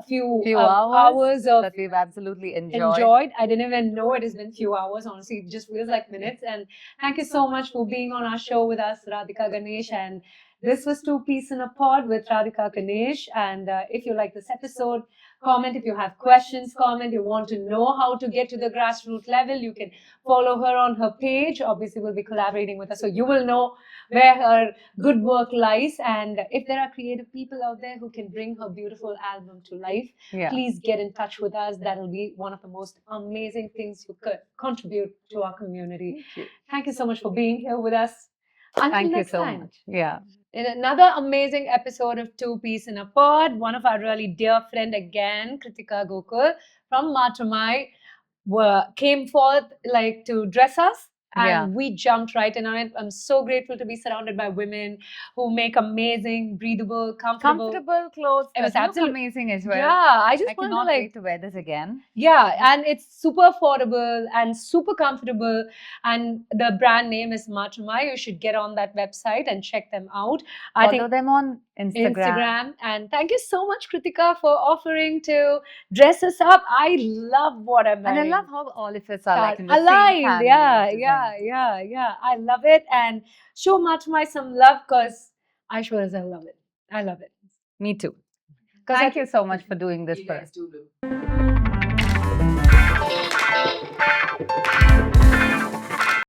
few hours of that we've absolutely enjoyed. I didn't even know it has been few hours. Honestly, it just feels like minutes. And thank you so much for being on our show with us, Radhika Ganesh. And this was Two Peas in a Pod with Radhika Ganesh. And if you like this episode, comment. If you have questions, comment. You want to know how to get to the grassroots level, you can follow her on her page. Obviously, we'll be collaborating with her, so you will know where her good work lies. And if there are creative people out there who can bring her beautiful album to life, please get in touch with us. That'll be one of the most amazing things you could contribute to our community. Thank you so much for being here with us. Thank you so much. In another amazing episode of Two Peas in a Pod, one of our really dear friend again, Kritika Gokul from Matramai, came forth like to dress us. And we jumped right in on it. I'm so grateful to be surrounded by women who make amazing, breathable, comfortable clothes. It was absolutely amazing as well. Yeah, I cannot wait to wear this again. Yeah, and it's super affordable and super comfortable. And the brand name is Matramai. You should get on that website and check them out. Follow them on Instagram. And thank you so much, Kritika, for offering to dress us up. I love what I'm wearing. And I love how all of us are like in the aligned. same family. Yeah. I love it. And show Matramai some love because I sure as I love it. I love it. Me too. Thank you so much for doing this for us.